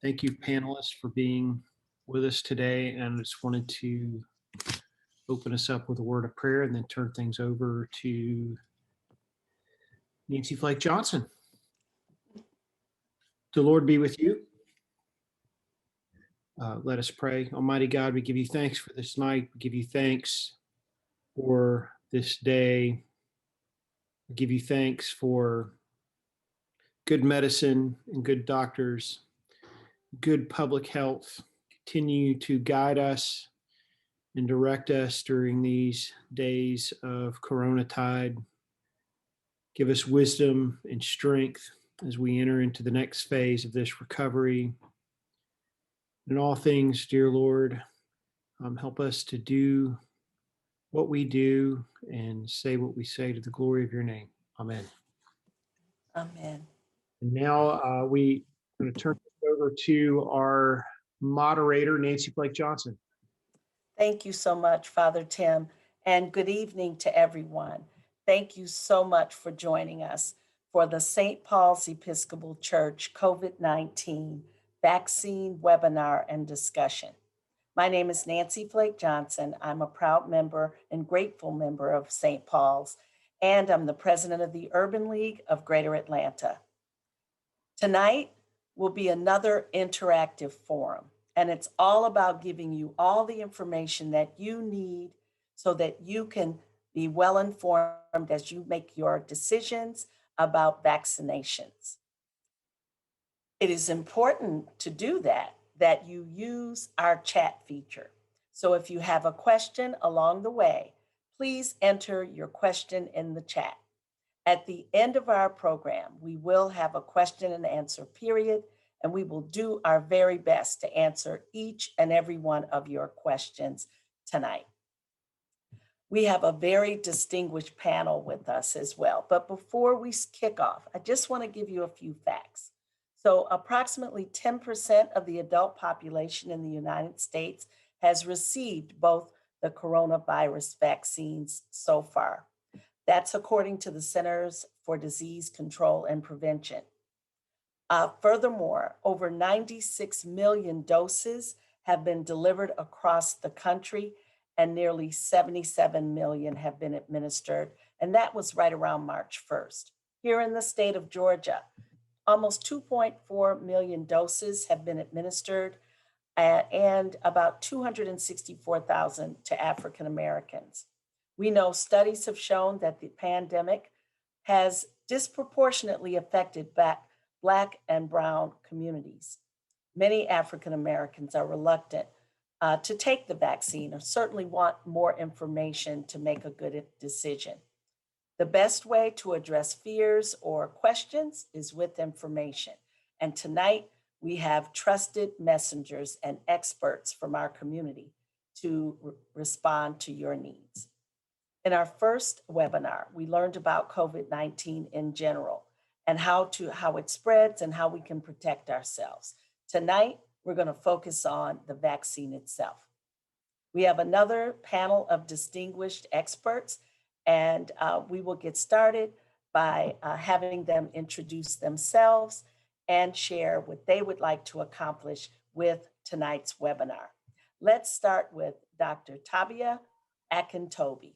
Thank you, panelists, for being with us today. And I just wanted to open us up with a word of prayer and then turn things over to Nancy Flake Johnson. The Lord be with you. Let us pray. Almighty God, we give you thanks for this night. We give you thanks for this day. We give you thanks for good medicine and good doctors, good public health. Continue to guide us and direct us during these days of Corona tide. Give us wisdom and strength as we enter into the next phase of this recovery. In all things, dear Lord, help us to do what we do and say what we say to the glory of your name. Amen. Amen. And now we are going to turn this over to our moderator, Nancy Flake Johnson. Thank you so much, Father Tim, and good evening to everyone. Thank you so much for joining us for the St. Paul's Episcopal Church COVID-19 vaccine webinar and discussion. My name is Nancy Flake Johnson. I'm a proud member and grateful member of St. Paul's, and I'm the president of the Urban League of Greater Atlanta. Tonight will be another interactive forum, and it's all about giving you all the information that you need so that you can be well informed as you make your decisions about vaccinations. It is important to do that you use our chat feature. So if you have a question along the way, please enter your question in the chat. At the end of our program, we will have a question and answer period, and we will do our very best to answer each and every one of your questions tonight. We have a very distinguished panel with us as well. But before we kick off, I just want to give you a few facts. So approximately 10% of the adult population in the United States has received both the coronavirus vaccines so far. That's according to the Centers for Disease Control and Prevention. Furthermore, over 96 million doses have been delivered across the country, and nearly 77 million have been administered, and that was right around March 1st. Here in the state of Georgia, almost 2.4 million doses have been administered, and about 264,000 to African Americans. We know studies have shown that the pandemic has disproportionately affected Black and Brown communities. Many African Americans are reluctant to take the vaccine or certainly want more information to make a good decision. The best way to address fears or questions is with information. And tonight, we have trusted messengers and experts from our community to respond to your needs. In our first webinar, we learned about COVID-19 in general and how it spreads and how we can protect ourselves. Tonight, we're going to focus on the vaccine itself. We have another panel of distinguished experts, and we will get started by having them introduce themselves and share what they would like to accomplish with tonight's webinar. Let's start with Dr. Tabia Akintobi.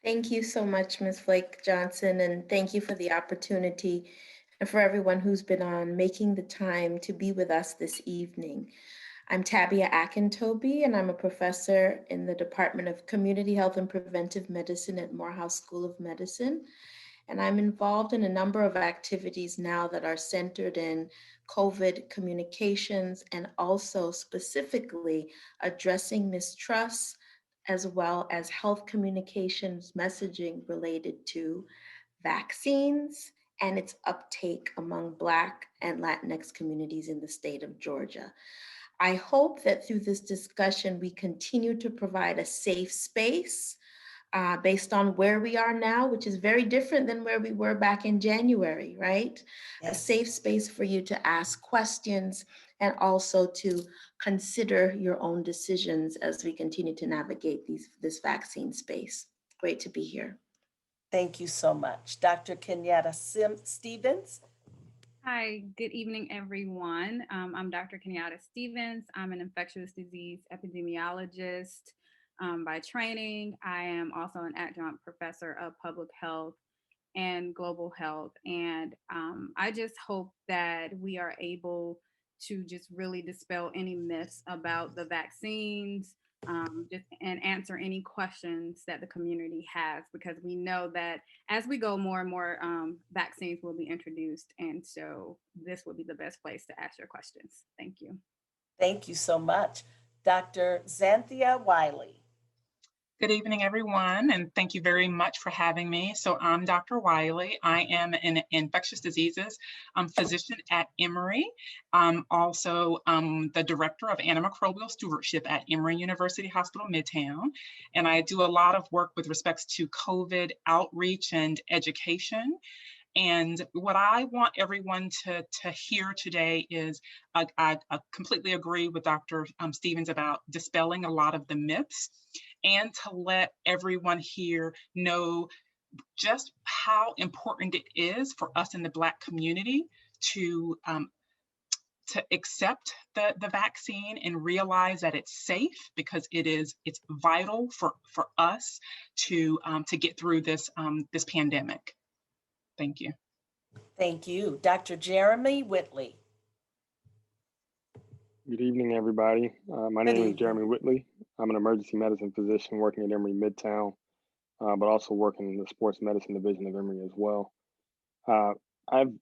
Thank you so much, Ms. Flake Johnson, and thank you for the opportunity and for everyone who's been on making the time to be with us this evening. I'm Tabia Akintobi, and I'm a professor in the Department of Community Health and Preventive Medicine at Morehouse School of Medicine. And I'm involved in a number of activities now that are centered in COVID communications and also specifically addressing mistrust, as well as health communications messaging related to vaccines and its uptake among Black and Latinx communities in the state of Georgia. I hope that through this discussion, we continue to provide a safe space based on where we are now, which is very different than where we were back in January, right? Yes. A safe space for you to ask questions and also to consider your own decisions as we continue to navigate this vaccine space. Great to be here. Thank you so much. Dr. Kenyatta Stevens. Hi, good evening, everyone. I'm Dr. Kenyatta Stevens. I'm an infectious disease epidemiologist by training. I am also an adjunct professor of public health and global health. And I just hope that we are able to just really dispel any myths about the vaccines, and answer any questions that the community has, because we know that as we go, more and more vaccines will be introduced. And so this would be the best place to ask your questions. Thank you. Thank you so much. Dr. Xanthia Wiley. Good evening, everyone, and thank you very much for having me. So I'm Dr. Wiley. I am an infectious diseases physician at Emory. I'm also the director of antimicrobial stewardship at Emory University Hospital Midtown, and I do a lot of work with respects to COVID outreach and education. And what I want everyone to hear today is I completely agree with Dr. Stevens about dispelling a lot of the myths and to let everyone here know just how important it is for us in the Black community to accept the vaccine and realize that it's safe, because it's vital for us to get through this this pandemic. Thank you. Thank you. Dr. Jeremy Whitley. Good evening, everybody. My Good name is evening. Jeremy Whitley. I'm an emergency medicine physician working at Emory Midtown, but also working in the sports medicine division of Emory as well. I've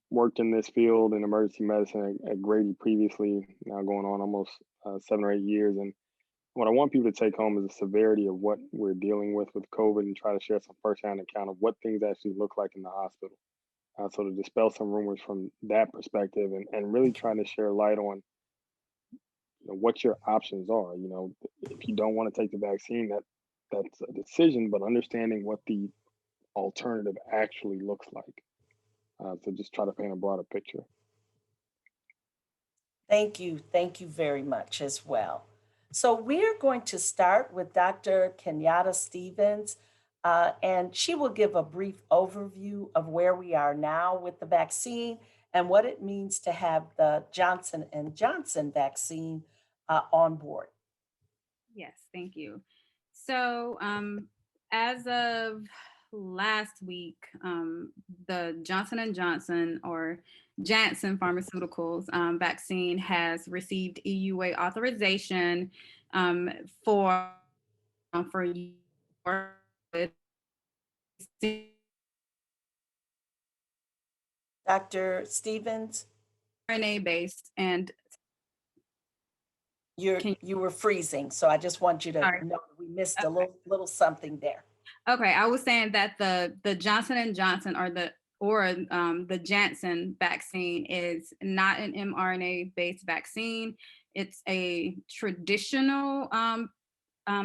worked in this field in emergency medicine at Grady previously, now going on almost 7 or 8 years. And what I want people to take home is the severity of what we're dealing with COVID, and try to share some firsthand account of what things actually look like in the hospital. So to dispel some rumors from that perspective, and really trying to share light on what your options are. If you don't want to take the vaccine, that's a decision, but understanding what the alternative actually looks like. So just try to paint a broader picture. Thank you. Thank you very much as well. So we're going to start with Dr. Kenyatta Stevens, and she will give a brief overview of where we are now with the vaccine and what it means to have the Johnson & Johnson vaccine on board. Yes, thank you. So, as of last week, the Johnson & Johnson, or Janssen Pharmaceuticals vaccine has received EUA authorization for Dr. Stevens, RNA-based, and you were freezing, so I just want you to sorry. know we missed Okay. a little something there. Okay, I was saying that the Johnson & Johnson, or the Janssen vaccine, is not an mRNA-based vaccine. It's a traditional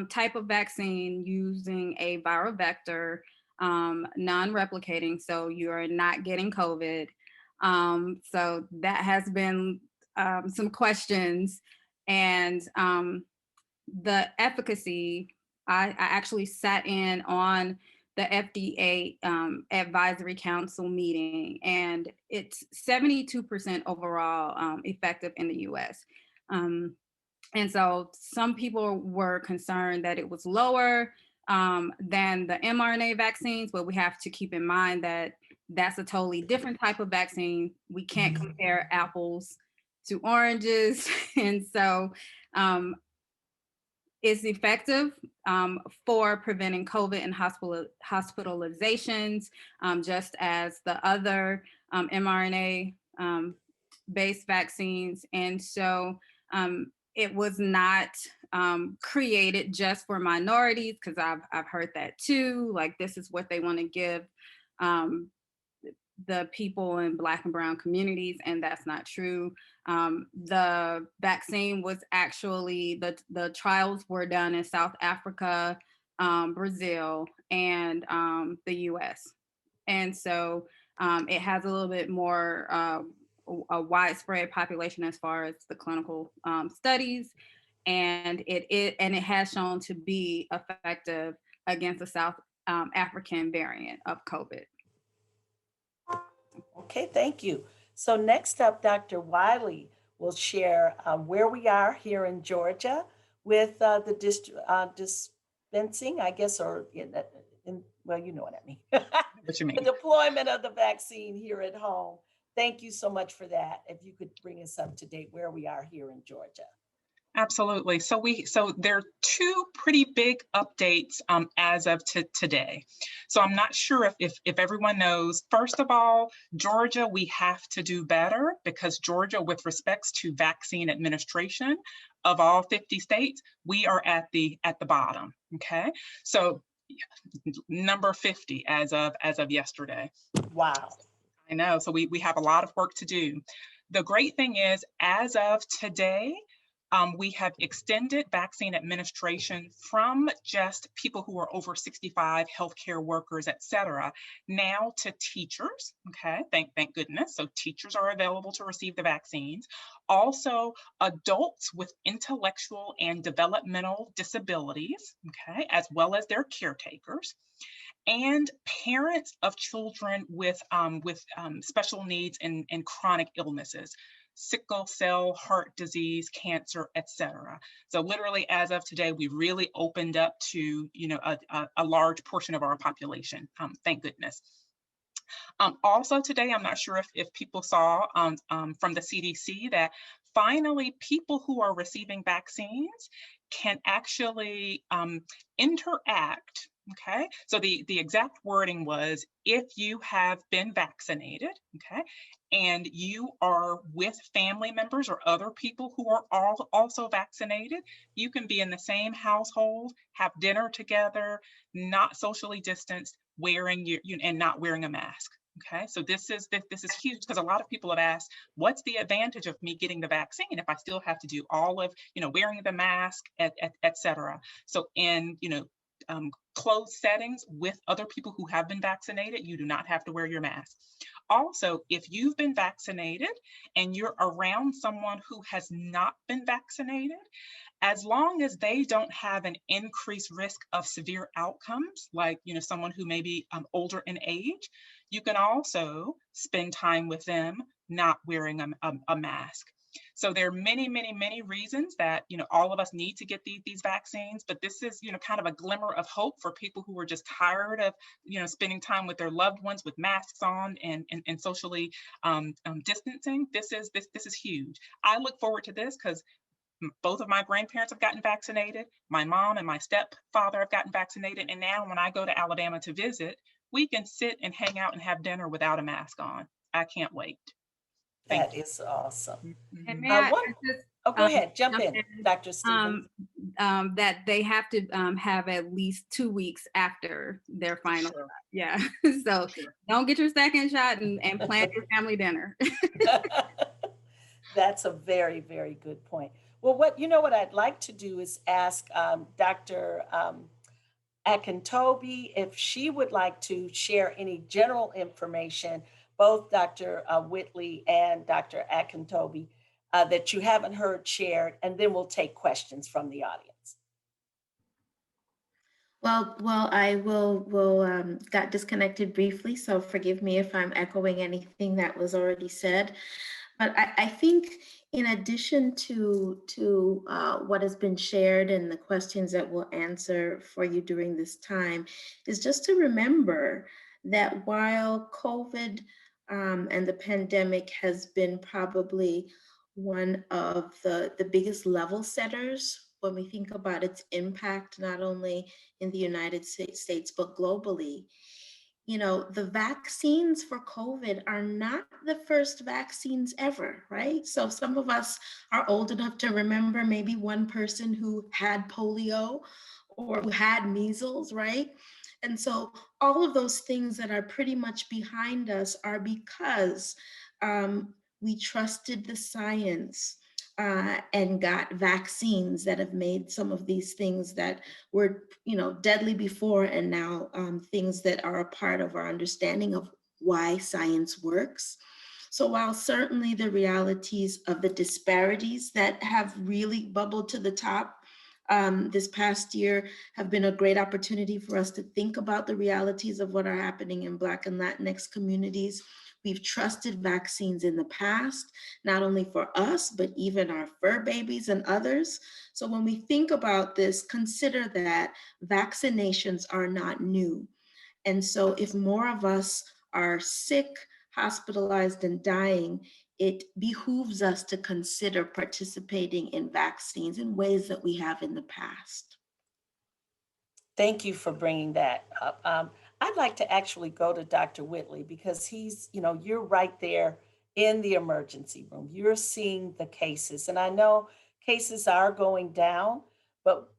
type of vaccine using a viral vector, non-replicating, so you are not getting COVID. So that has been some questions, and the efficacy, I actually sat in on the FDA advisory council meeting, and it's 72% overall effective in the US. And so some people were concerned that it was lower than the mRNA vaccines, but we have to keep in mind that that's a totally different type of vaccine. We can't compare apples to oranges. And so it's effective for preventing COVID and hospitalizations, just as the other mRNA based vaccines. And so it was not created just for minorities, because I've heard that too. Like, this is what they want to give the people in Black and Brown communities, and that's not true. The vaccine was actually, the trials were done in South Africa, Brazil, and the US. And so it has a little bit more a widespread population as far as the clinical studies, and it has shown to be effective against the South African variant of COVID. Okay, thank you. So next up, Dr. Wiley will share where we are here in Georgia with the dispensing, I guess, or well, you know what I mean. What you The mean? deployment of the vaccine here at home. Thank you so much for that. If you could bring us up to date where we are here in Georgia. Absolutely. So there are two pretty big updates as of today. So I'm not sure if everyone knows. First of all, Georgia, we have to do better because Georgia, with respects to vaccine administration of all 50 states, we are at the bottom. Okay, so number 50 as of yesterday. Wow. I know. So we have a lot of work to do. The great thing is, as of today, we have extended vaccine administration from just people who are over 65, healthcare workers, et cetera, now to teachers. Okay, thank goodness. So teachers are available to receive the vaccines. Also, adults with intellectual and developmental disabilities, okay, as well as their caretakers, and parents of children with special needs and chronic illnesses, sickle cell, heart disease, cancer, etc. So literally, as of today, we really opened up to a large portion of our population. Thank goodness. Also today, I'm not sure if people saw from the CDC that finally people who are receiving vaccines can actually interact. Okay, so the exact wording was, if you have been vaccinated, okay, and you are with family members or other people who are also vaccinated, you can be in the same household, have dinner together, not socially distanced, and not wearing a mask. Okay, so this is huge because a lot of people have asked, what's the advantage of me getting the vaccine if I still have to do all of, wearing the mask, et cetera. So in, closed settings with other people who have been vaccinated, you do not have to wear your mask. Also, if you've been vaccinated and you're around someone who has not been vaccinated, as long as they don't have an increased risk of severe outcomes, like someone who may be older in age, you can also spend time with them not wearing a mask. So there are many, many, many reasons that all of us need to get these vaccines, but this is kind of a glimmer of hope for people who are just tired of spending time with their loved ones with masks on and socially distancing. This is huge. I look forward to this because both of my grandparents have gotten vaccinated. My mom and my stepfather have gotten vaccinated. And now when I go to Alabama to visit, we can sit and hang out and have dinner without a mask on. I can't wait. That is awesome. And Mhm. may I Go um, ahead. Jump in, in, Dr. Stevens. that they have to have at least 2 weeks after their final Sure. shot. Yeah. So Sure. don't get your second shot and plan your family dinner. That's a very, very good point. Well, what I'd like to do is ask Dr. Akintobi if she would like to share any general information, both Dr. Whitley and Dr. Akintobi, that you haven't heard shared, and then we'll take questions from the audience. Well, I will got disconnected briefly, so forgive me if I'm echoing anything that was already said. But I think in addition to what has been shared and the questions that we'll answer for you during this time, is just to remember that while COVID and the pandemic has been probably one of the biggest level setters when we think about its impact, not only in the United States, but globally. The vaccines for COVID are not the first vaccines ever, right? So some of us are old enough to remember maybe one person who had polio or who had measles, right? And so all of those things that are pretty much behind us are because we trusted the science and got vaccines that have made some of these things that were, deadly before, and now things that are a part of our understanding of why science works. So while certainly the realities of the disparities that have really bubbled to the top this past year have been a great opportunity for us to think about the realities of what are happening in Black and Latinx communities. We've trusted vaccines in the past, not only for us, but even our fur babies and others. So when we think about this, consider that vaccinations are not new. And so if more of us are sick, hospitalized, and dying, it behooves us to consider participating in vaccines in ways that we have in the past. Thank you for bringing that up. I'd like to actually go to Dr. Whitley because you're right there in the emergency room. You're seeing the cases, and I know cases are going down, but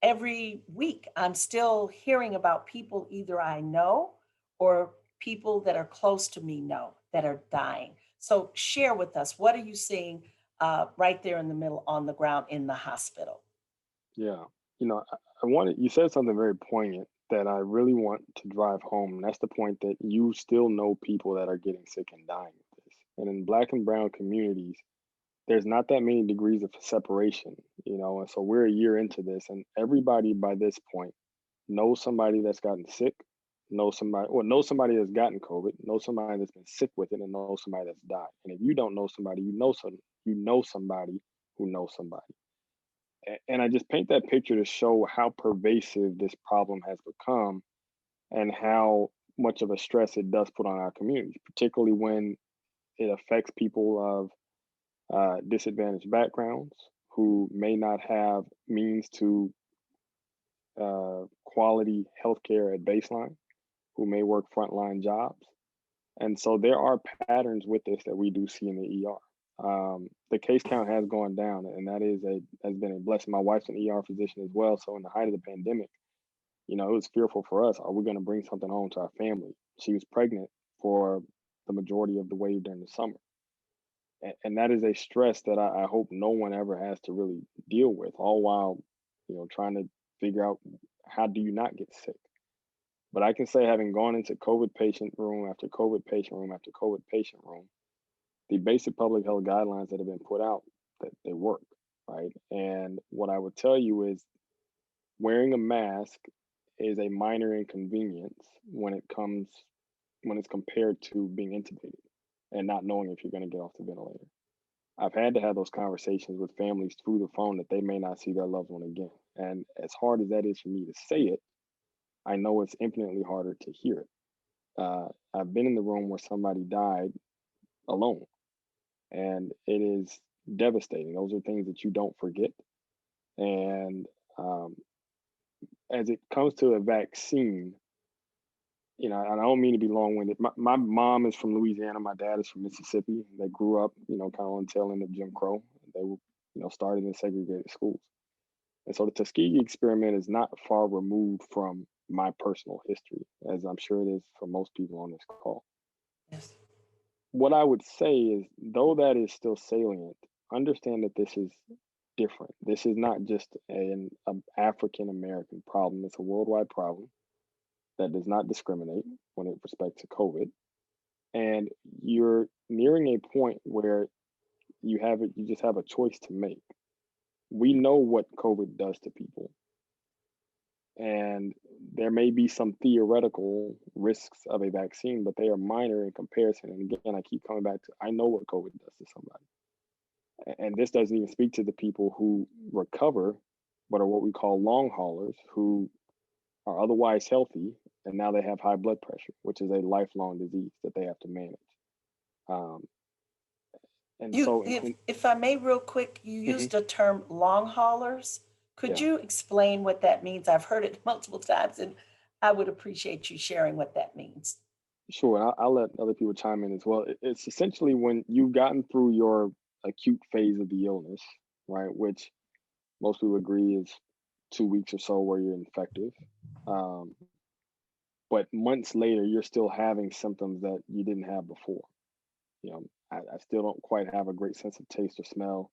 every week I'm still hearing about people either I know or people that are close to me know that are dying. So share with us, what are you seeing right there in the middle on the ground in the hospital? Yeah. I wanted, you said something very poignant that I really want to drive home. And that's the point that you still know people that are getting sick and dying with this. And in Black and brown communities, there's not that many degrees of separation, and so we're a year into this, and everybody by this point knows somebody that's gotten sick, knows somebody that's gotten COVID, knows somebody that's been sick with it, and knows somebody that's died. And if you don't know somebody, you know somebody who knows somebody. And I just paint that picture to show how pervasive this problem has become and how much of a stress it does put on our communities, particularly when it affects people of disadvantaged backgrounds who may not have means to quality healthcare at baseline, who may work frontline jobs. And so there are patterns with this that we do see in the ER. The case count has gone down, and that has been a blessing. My wife's an ER physician as well, so in the height of the pandemic, it was fearful for us. Are we going to bring something home to our family? She was pregnant for the majority of the wave during the summer. And that is a stress that I hope no one ever has to really deal with, all while, trying to figure out how do you not get sick. But I can say, having gone into COVID patient room after COVID patient room after COVID patient room, the basic public health guidelines that have been put out, that they work, right? And what I would tell you is wearing a mask is a minor inconvenience when it's compared to being intubated and not knowing if you're going to get off the ventilator. I've had to have those conversations with families through the phone that they may not see their loved one again. And as hard as that is for me to say it, I know it's infinitely harder to hear it. I've been in the room where somebody died alone, and it is devastating. Those are things that you don't forget. And as it comes to a vaccine, and I don't mean to be long-winded. My mom is from Louisiana. My dad is from Mississippi. They grew up, kind of on the tail end of Jim Crow. They were, started in segregated schools. And so the Tuskegee experiment is not far removed from my personal history, as I'm sure it is for most people on this call. Yes. What I would say is, though that is still salient, understand that this is different. This is not just an African American problem. It's a worldwide problem that does not discriminate when it respects to COVID. And you're nearing a point where you just have a choice to make. We know what COVID does to people. And there may be some theoretical risks of a vaccine, but they are minor in comparison. And again, I keep coming back to, I know what COVID does to somebody. And this doesn't even speak to the people who recover, but are what we call long haulers, who are otherwise healthy, and now they have high blood pressure, which is a lifelong disease that they have to manage. If I may, real quick, you used the term long haulers. Could you explain what that means? I've heard it multiple times, and I would appreciate you sharing what that means. Sure, I'll let other people chime in as well. It's essentially when you've gotten through your acute phase of the illness, right, which most people agree is 2 weeks or so where you're infective. But months later, you're still having symptoms that you didn't have before. I still don't quite have a great sense of taste or smell.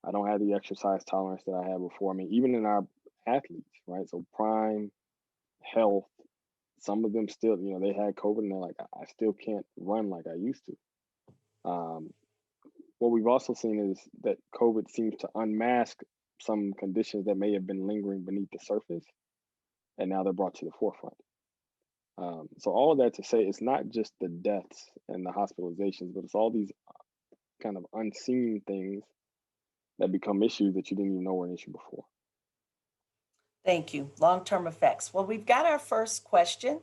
I don't have the exercise tolerance that I had before. I mean, even in our athletes, right? So prime health, some of them still, they had COVID and they're like, I still can't run like I used to. What we've also seen is that COVID seems to unmask some conditions that may have been lingering beneath the surface, and now they're brought to the forefront. So all of that to say, it's not just the deaths and the hospitalizations, but it's all these kind of unseen things that become issues that you didn't even know were an issue before. Thank you. Long-term effects. Well, we've got our first question.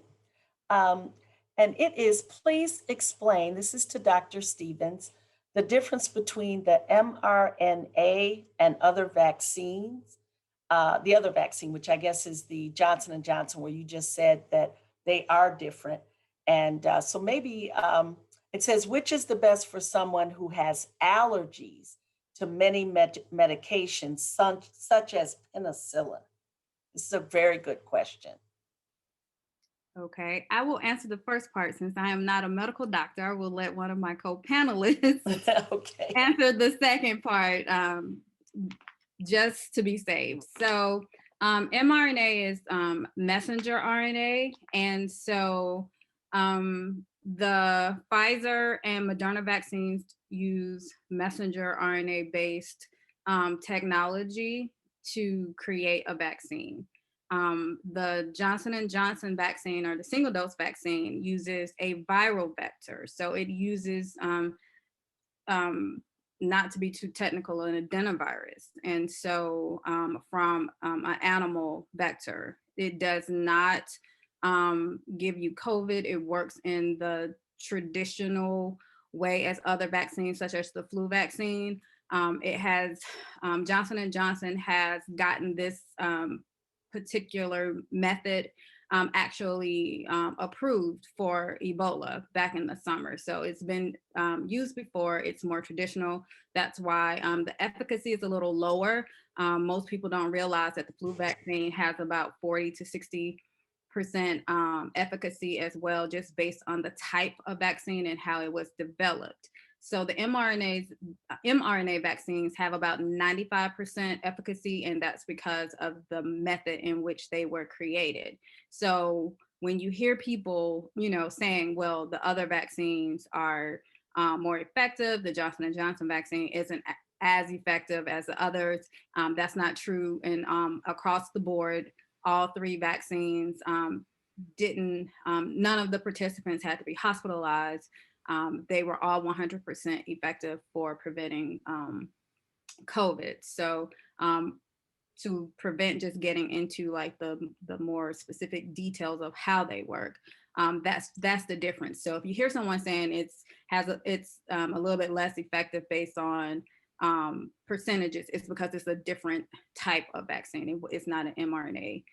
And it is, please explain, this is to Dr. Stevens, the difference between the mRNA and other vaccines, the other vaccine, which I guess is the Johnson & Johnson, where you just said that they are different. And so maybe it says, which is the best for someone who has allergies to many medications, such as penicillin? This is a very good question. Okay, I will answer the first part since I am not a medical doctor. I will let one of my co-panelists Okay. answer the second part, just to be safe. So mRNA is messenger RNA. And so the Pfizer and Moderna vaccines use messenger RNA-based technology to create a vaccine. The Johnson & Johnson vaccine, or the single dose vaccine, uses a viral vector. So it uses, not to be too technical, an adenovirus. And so from an animal vector, it does not give you COVID. It works in the traditional way as other vaccines, such as the flu vaccine. It has, Johnson & Johnson has gotten this particular method actually approved for Ebola back in the summer. So it's been used before. It's more traditional. That's why the efficacy is a little lower. Most people don't realize that the flu vaccine has about 40 to 60% efficacy as well, just based on the type of vaccine and how it was developed. So the mRNA vaccines have about 95% efficacy, and that's because of the method in which they were created. So when you hear people, saying, well, the other vaccines are more effective, the Johnson & Johnson vaccine isn't as effective as the others, that's not true. And across the board, all three vaccines none of the participants had to be hospitalized. They were all 100% effective for preventing COVID. So to prevent just getting into like the more specific details of how they work, that's the difference. So if you hear someone saying it's a little bit less effective based on percentages, it's because it's a different type of vaccine. It's not an mRNA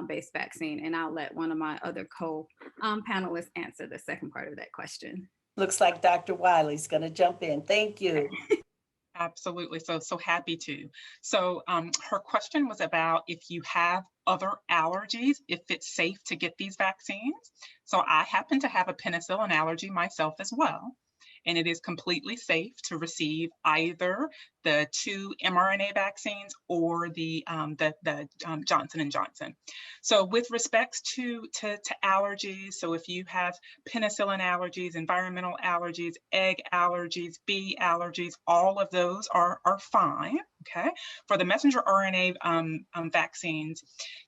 based vaccine. And I'll let one of my other co-panelists answer the second part of that question. Looks like Dr. Wiley's going to jump in. Thank you. Absolutely. So happy to. So her question was about if you have other allergies, if it's safe to get these vaccines. So I happen to have a penicillin allergy myself as well. And it is completely safe to receive either the 2 mRNA vaccines or the Johnson & Johnson. So with respects to allergies, so if you have penicillin allergies, environmental allergies, egg allergies, bee allergies, all of those are fine, okay? For the messenger RNA vaccines,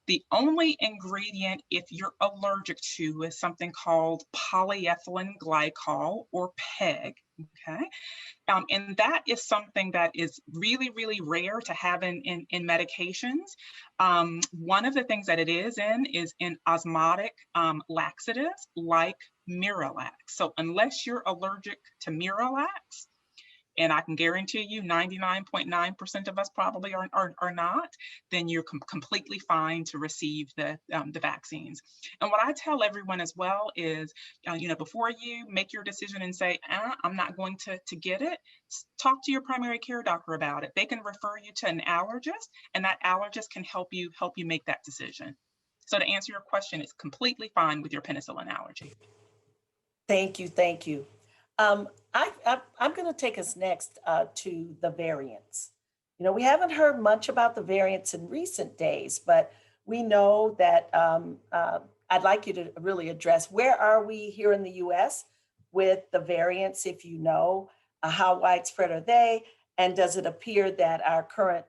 the only ingredient if you're allergic to is something called polyethylene glycol, or PEG, okay? And that is something that is really, really rare to have in medications. One of the things that it is in osmotic laxatives like Miralax. So unless you're allergic to Miralax, and I can guarantee you 99.9% of us probably are not, then you're completely fine to receive the vaccines. And what I tell everyone as well is, before you make your decision and say, I'm not going to get it, talk to your primary care doctor about it. They can refer you to an allergist, and that allergist can help you make that decision. So to answer your question, it's completely fine with your penicillin allergy. Thank you. Thank you. I'm going to take us next to the variants. We haven't heard much about the variants in recent days, but we know that I'd like you to really address, where are we here in the US with the variants, if you know, how widespread are they? And does it appear that our current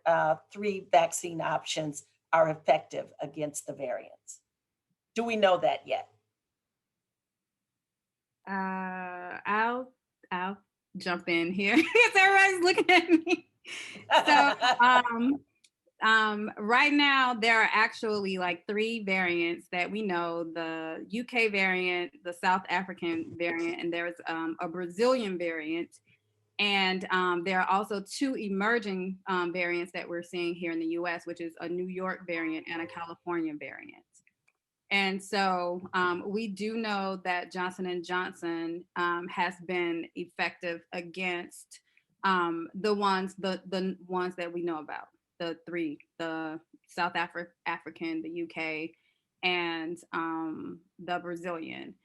3 vaccine options are effective against the variants? Do we know that yet? I'll jump in here because everybody's looking at me. So right now there are actually like 3 variants that we know: the UK variant, the South African variant, and there's a Brazilian variant. And there are also 2 emerging variants that we're seeing here in the US, which is a New York variant and a California variant. And so we do know that Johnson & Johnson has been effective against the ones that we know about, the 3, the South African, the UK, and the Brazilian.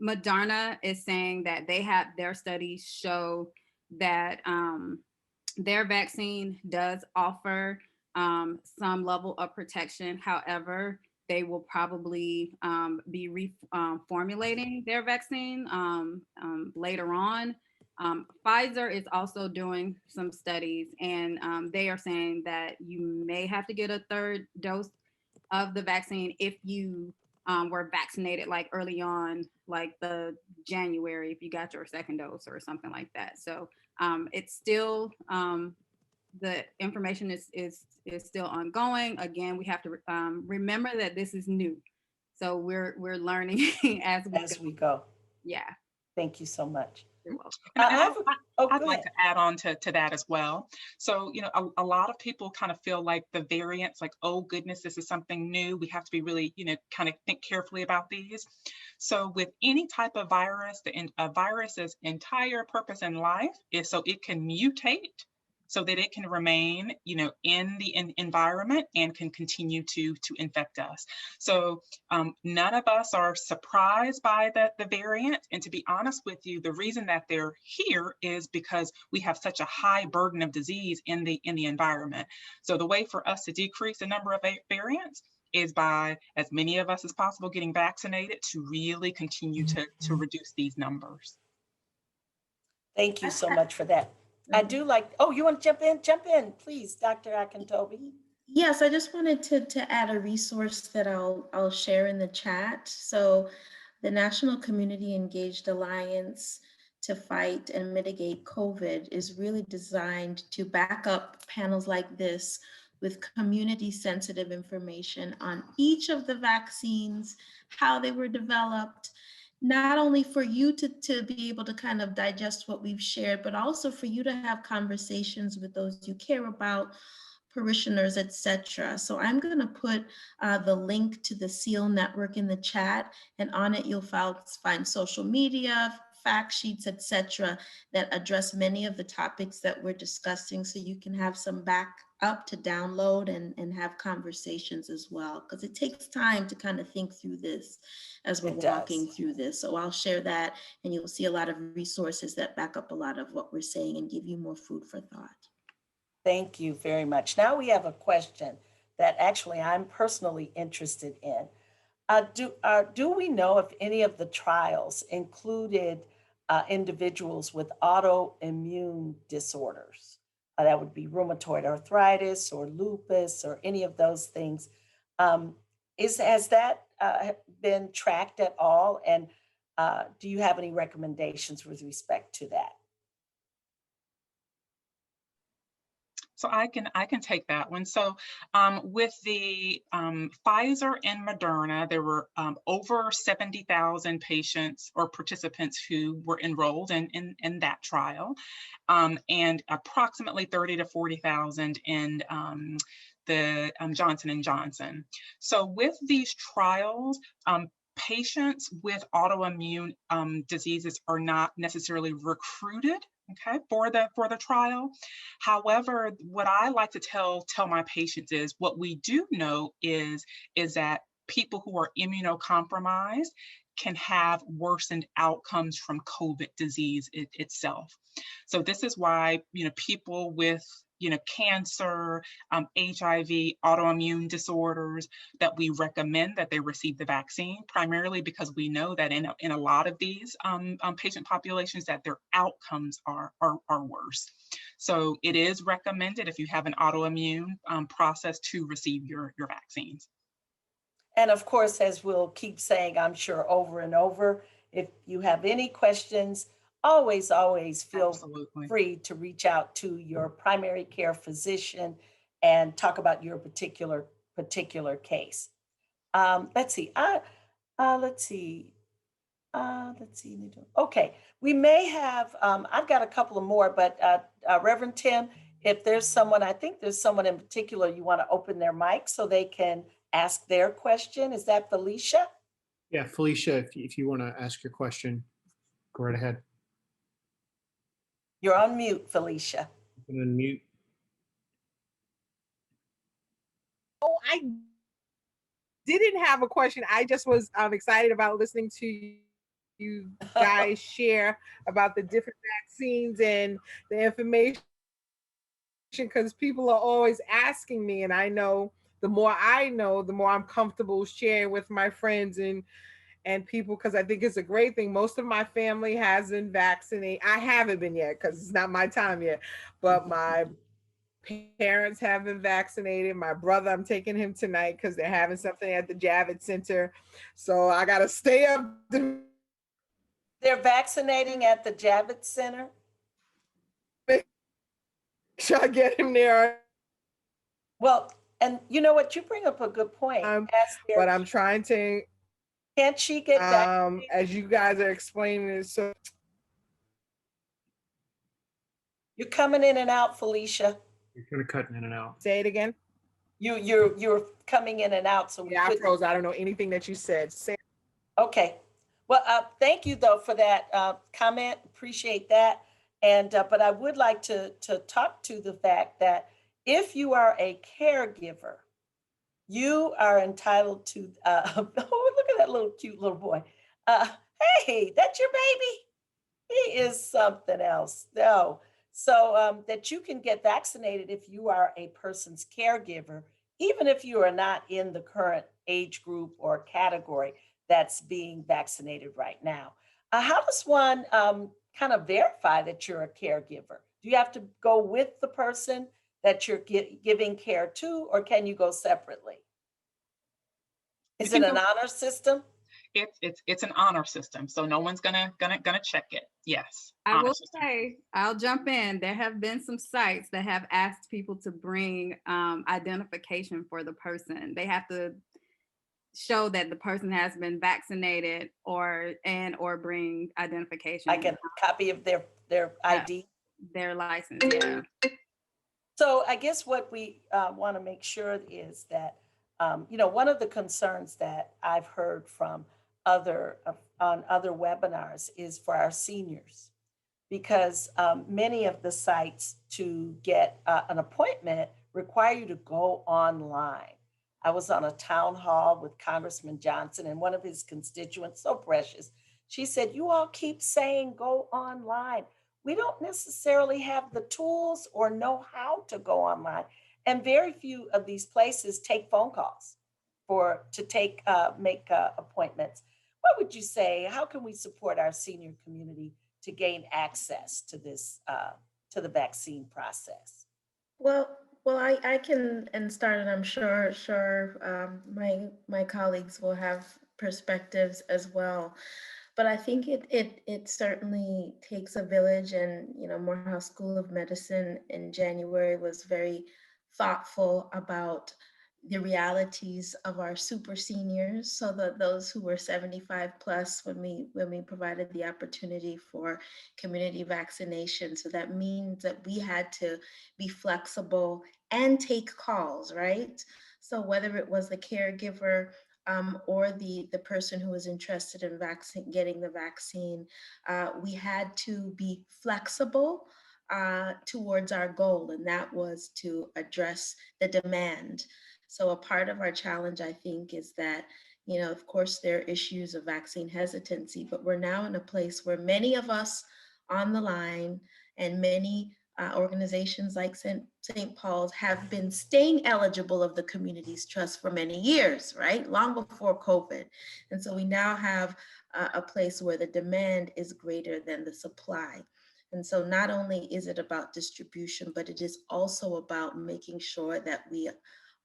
Moderna is saying that their studies show that their vaccine does offer some level of protection. However, they will probably be reformulating their vaccine later on. Pfizer is also doing some studies, and they are saying that you may have to get a 3rd dose of the vaccine if you were vaccinated like early on, like the January, if you got your 2nd dose or something like that. So it's still, the information is still ongoing. Again, we have to remember that this is new. So we're learning as we go. Yeah. Thank you so much. And I'd like ahead. to add on to that as well. So, a lot of people kind of feel like the variants, like, oh goodness, this is something new. We have to be really, kind of think carefully about these. So with any type of virus, a virus's entire purpose in life is so it can mutate, so that it can remain, in the environment and can continue to infect us. So none of us are surprised by the variant. And to be honest with you, the reason that they're here is because we have such a high burden of disease in the environment. So the way for us to decrease the number of variants is by as many of us as possible getting vaccinated to really continue to reduce these numbers. Thank you so much for that. I do like, you want to jump in? Jump in, please, Dr. Akintobi. Yes, I just wanted to add a resource that I'll share in the chat. So the National Community Engaged Alliance to Fight and Mitigate COVID is really designed to back up panels like this with community sensitive information on each of the vaccines, how they were developed, not only for you to be able to kind of digest what we've shared, but also for you to have conversations with those you care about, parishioners, etc. So I'm going to put the link to the SEAL network in the chat, and on it you'll find social media, fact sheets, etc., that address many of the topics that we're discussing, so you can have some backup to download and have conversations as well, because it takes time to kind of think through this as we're walking through this. So I'll share that, and you'll see a lot of resources that back up a lot of what we're saying and give you more food for thought. Thank you very much. Now we have a question that actually I'm personally interested in. Do we know if any of the trials included individuals with autoimmune disorders? That would be rheumatoid arthritis or lupus or any of those things. Has that been tracked at all? And do you have any recommendations with respect to that? So I can take that one. So with the Pfizer and Moderna, there were over 70,000 patients or participants who were enrolled in that trial, and approximately 30 to 40,000 in the Johnson & Johnson. So with these trials, patients with autoimmune diseases are not necessarily recruited, okay, for the trial. However, what I like to tell my patients is what we do know is that people who are immunocompromised can have worsened outcomes from COVID disease itself. So this is why, people with cancer, HIV, autoimmune disorders, that we recommend that they receive the vaccine, primarily because we know that in a lot of these patient populations that their outcomes are worse. So it is recommended if you have an autoimmune process to receive your vaccines. And of course, as we'll keep saying, I'm sure over and over, if you have any questions, always feel Absolutely. free to reach out to your primary care physician and talk about your particular case. Let's see. Let's see. Let's see. Okay, we may have. I've got a couple of more, but Reverend Tim, if there's someone, I think there's someone in particular you want to open their mic so they can ask their question. Is that Felicia? Yeah, Felicia, if you want to ask your question, go right ahead. You're on mute, Felicia. You can unmute. Oh, I didn't have a question. I just was excited about listening to you guys share about the different vaccines and the information, because people are always asking me, and I know the more I know, the more I'm comfortable sharing with my friends and people, because I think it's a great thing. Most of my family hasn't vaccinated. I haven't been yet because it's not my time yet, but my parents have been vaccinated. My brother, I'm taking him tonight because they're having something at the Javits Center. So I got to stay up to They're vaccinating at the Javits Center. make sure I get him there. Well, and you know what? You bring up a good point. But I'm trying to, Can't she get vaccinated? as you guys are explaining it, so You're coming in and out, Felicia. You're kind of cutting in and out. say it again. You're coming in and out. So Yeah, I froze. I don't know anything that you said. Say Okay. Well, thank you though for that comment. Appreciate that. And but I would like to talk to the fact that if you are a caregiver, you are entitled to. Oh, look at that little cute little boy. Uh, hey, that's your baby. He is something else. No. So that you can get vaccinated if you are a person's caregiver, even if you are not in the current age group or category that's being vaccinated right now. How does one kind of verify that you're a caregiver? Do you have to go with the person that you're giving care to, or can you go separately? Is it an honor system? It's an honor system, so no one's gonna check it. Yes. I honor will system. say, I'll jump in. There have been some sites that have asked people to bring identification for the person. They have to show that the person has been vaccinated or bring identification. Like a copy of their ID? Their license, yeah. So I guess what we want to make sure is that, one of the concerns that I've heard from on other webinars is for our seniors, because many of the sites to get an appointment require you to go online. I was on a town hall with Congressman Johnson, and one of his constituents, so precious, she said, "You all keep saying go online. We don't necessarily have the tools or know how to go online." And very few of these places take phone calls to make appointments. What would you say? How can we support our senior community to gain access to this to the vaccine process? Well, I can and start, and I'm sure my colleagues will have perspectives as well. But I think it certainly takes a village, and Morehouse School of Medicine in January was very thoughtful about the realities of our super seniors, so that those who were 75 plus, when we provided the opportunity for community vaccination. So that means that we had to be flexible and take calls, right? So whether it was the caregiver or the person who was interested in getting the vaccine, we had to be flexible towards our goal, and that was to address the demand. So a part of our challenge, I think, is that, of course, there are issues of vaccine hesitancy, but we're now in a place where many of us on the line and many organizations like St. Paul's have been staying eligible of the community's trust for many years, right? Long before COVID. And so we now have a place where the demand is greater than the supply. And so not only is it about distribution, but it is also about making sure that we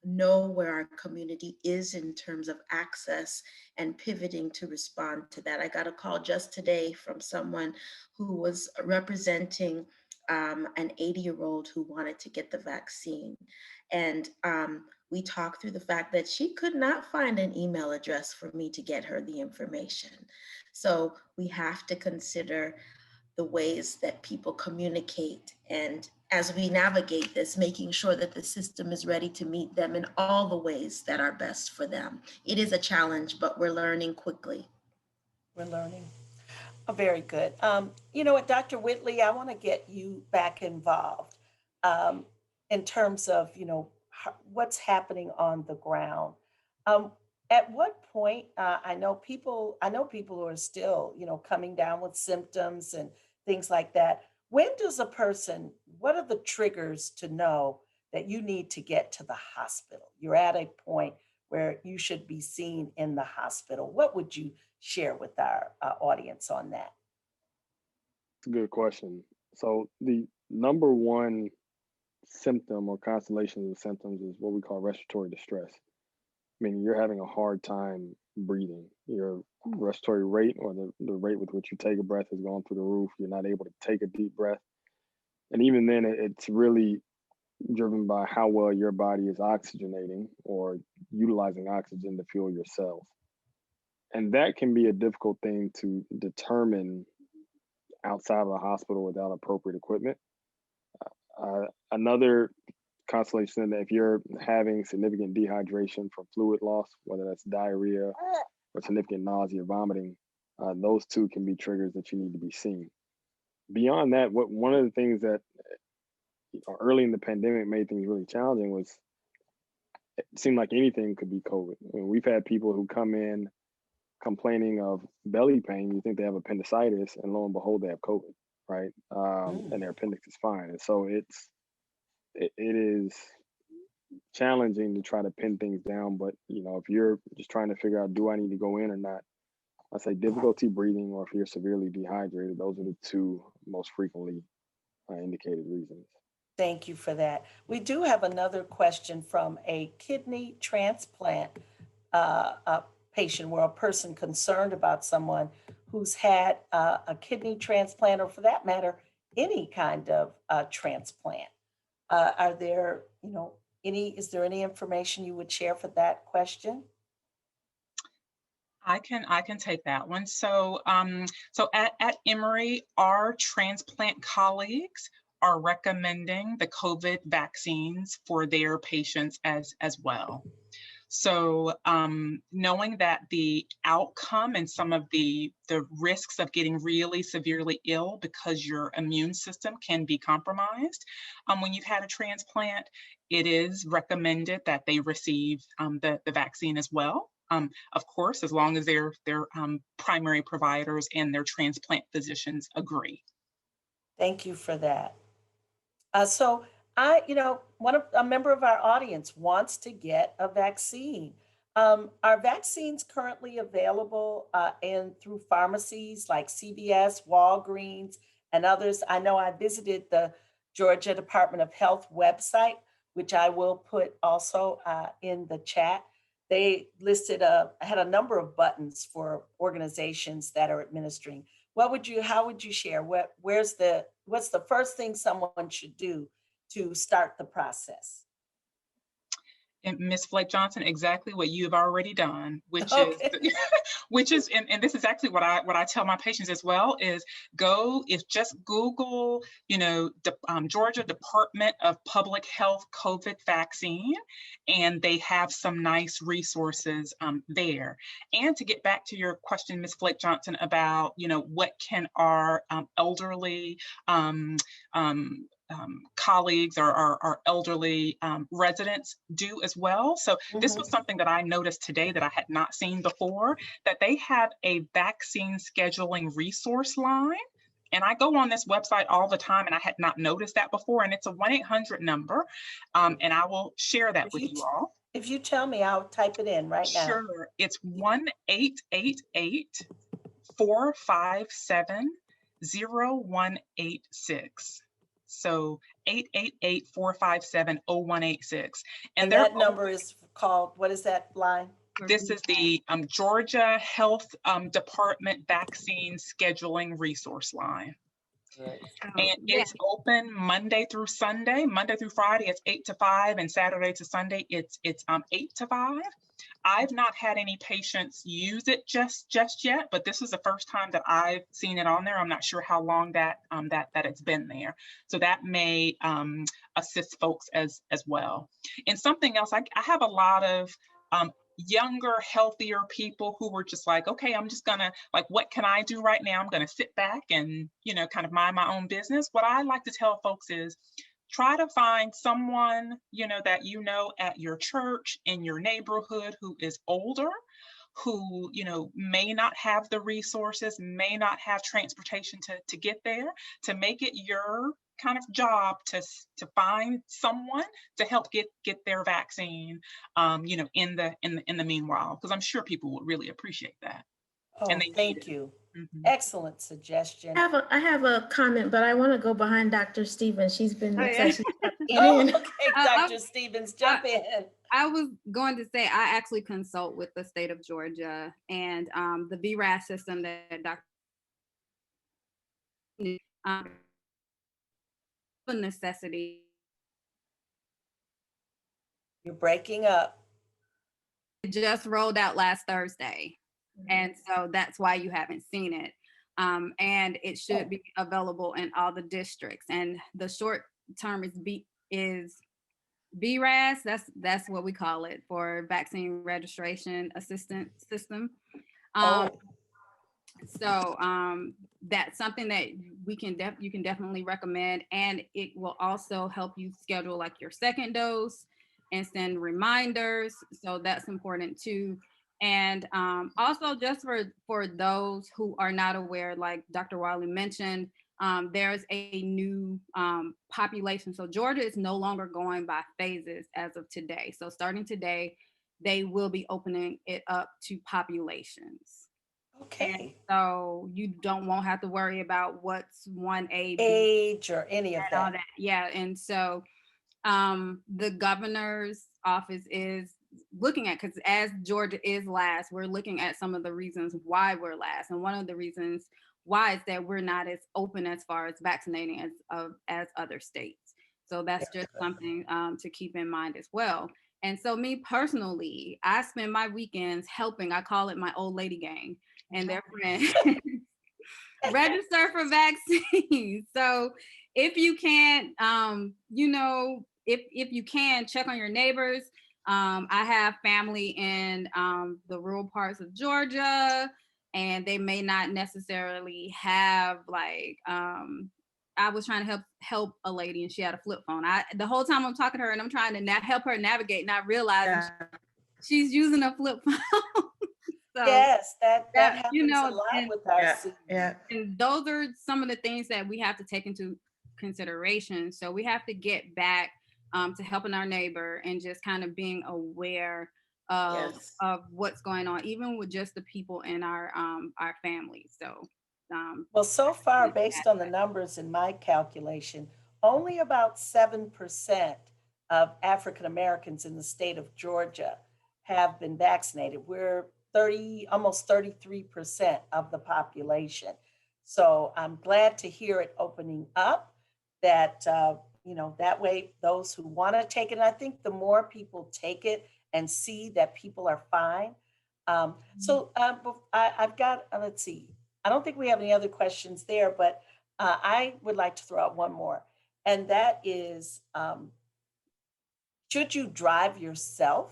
know where our community is in terms of access and pivoting to respond to that. I got a call just today from someone who was representing an 80-year-old who wanted to get the vaccine. And we talked through the fact that she could not find an email address for me to get her the information. So we have to consider the ways that people communicate, and as we navigate this, making sure that the system is ready to meet them in all the ways that are best for them. It is a challenge, but we're learning quickly. We're learning. Oh, very good. You know what, Dr. Whitley, I want to get you back involved um, in terms of, what's happening on the ground. Um, at what point, I know people who are still, coming down with symptoms and things like that. When does a person, what are the triggers to know that you need to get to the hospital? You're at a point where you should be seen in the hospital. What would you share with our audience on that? It's a good question. So the number one symptom or constellation of symptoms is what we call respiratory distress, meaning you're having a hard time breathing. Your respiratory rate, or the rate with which you take a breath, has gone through the roof. You're not able to take a deep breath. And even then, it's really driven by how well your body is oxygenating or utilizing oxygen to fuel your cells. And that can be a difficult thing to determine outside of the hospital without appropriate equipment. Another constellation, that if you're having significant dehydration from fluid loss, whether that's diarrhea or significant nausea, vomiting, those two can be triggers that you need to be seen. Beyond that, one of the things that early in the pandemic made things really challenging was it seemed like anything could be COVID. I mean, we've had people who come in complaining of belly pain. You think they have appendicitis, and lo and behold, they have COVID, right? And their appendix is fine. And so it is challenging to try to pin things down. But if you're just trying to figure out, do I need to go in or not? I say difficulty breathing, or if you're severely dehydrated. Those are the two most frequently indicated reasons. Thank you for that. We do have another question from a kidney transplant patient, where a person concerned about someone who's had a kidney transplant, or for that matter, any kind of transplant. Are there, is there any information you would share for that question? I can take that one. So at Emory, our transplant colleagues are recommending the COVID vaccines for their patients as well. So knowing that the outcome and some of the risks of getting really severely ill because your immune system can be compromised when you've had a transplant, it is recommended that they receive the vaccine as well. Of course, as long as their primary providers and their transplant physicians agree. Thank you for that. So a member of our audience wants to get a vaccine. Are vaccines currently available through pharmacies like CVS, Walgreens, and others? I know I visited the Georgia Department of Health website, which I will put also in the chat. They had a number of buttons for organizations that are administering. How would you share? What's the first thing someone should do to start the process? And Ms. Flake Johnson, exactly what you have already done, which Okay. is, and this is actually what I tell my patients as well, is just Google, Georgia Department of Public Health COVID vaccine, and they have some nice resources there. And to get back to your question, Ms. Flake Johnson, about, what can our elderly colleagues or our elderly residents do as well. So this was something that I noticed today that I had not seen before, that they have a vaccine scheduling resource line. And I go on this website all the time, and I had not noticed that before. And it's a 1-800 number. And I will share that with you all. If you tell me, I'll type it in right now. Sure. It's 1-888-457 0186. So 888-457-0186. And they're that number is called, what is that line? This is the Georgia Health Department Vaccine Scheduling Resource Line. Right. And it's open Monday through Sunday. Monday through Friday, it's 8 to 5, and Saturday to Sunday, it's 8 to 5. I've not had any patients use it just yet, but this is the first time that I've seen it on there. I'm not sure how long that it's been there. So that may assist folks as well. And something else, I have a lot of younger, healthier people who were just like, okay, I'm just gonna, like, what can I do right now? I'm gonna sit back and, you know, kind of mind my own business. What I like to tell folks is, try to find someone, you know, that you know at your church, in your neighborhood, who is older, who, you know, may not have the resources, may not have transportation to get there, to make it your kind of job to find someone to help get their vaccine, you know, in the meanwhile, because I'm sure people would really appreciate that. Oh, And they need thank it. you. Mhm. Excellent suggestion. I have a comment, but I want to go behind Dr. Stevens. She's been Oh, yeah. she's Oh, in. okay, Dr. Stevens, jump in. I was going to say, I actually consult with the state of Georgia and the VRAS system that Dr. A necessity. You're breaking up. It just rolled out last Thursday. And so that's why you haven't seen it. And it should be available in all the districts. And the short term is VRAS. That's what we call it, for Vaccine Registration Assistance System. So that's something that you can definitely recommend, and it will also help you schedule like your second dose and send reminders. So that's important too. And also, just for those who are not aware, like Dr. Wiley mentioned, there's a new population. So Georgia is no longer going by phases as of today. So starting today, they will be opening it up to populations. Okay. And so you won't have to worry about what's 1A, age, or any of all that. that. Yeah. And so the governor's office is looking at, because as Georgia is last, we're looking at some of the reasons why we're last. And one of the reasons why is that we're not as open as far as vaccinating as other states. So that's just something to keep in mind as well. And so me personally, I spend my weekends helping. I call it my old lady gang and their friends register for vaccines. So if you can't, you know, if you can, check on your neighbors. I have family in the rural parts of Georgia, and they may not necessarily have like, I was trying to help a lady and she had a flip phone. The whole time I'm talking to her and I'm trying to help her navigate, and I realize she's using a flip phone. So yes, that happens you know, a lot with our seniors. and those are some of the things that we have to take into consideration. So we have to get back to helping our neighbor and just kind of being aware of what's going on, even with just the people in our families. So well, so far, based on the numbers in my calculation, only about 7% of African Americans in the state of Georgia have been vaccinated. We're almost 33% of the population. So I'm glad to hear it opening up, that, you know, that way those who want to take it, and I think the more people take it and see that people are fine. I've got, let's see, I don't think we have any other questions there, but I would like to throw out one more. And that is, should you drive yourself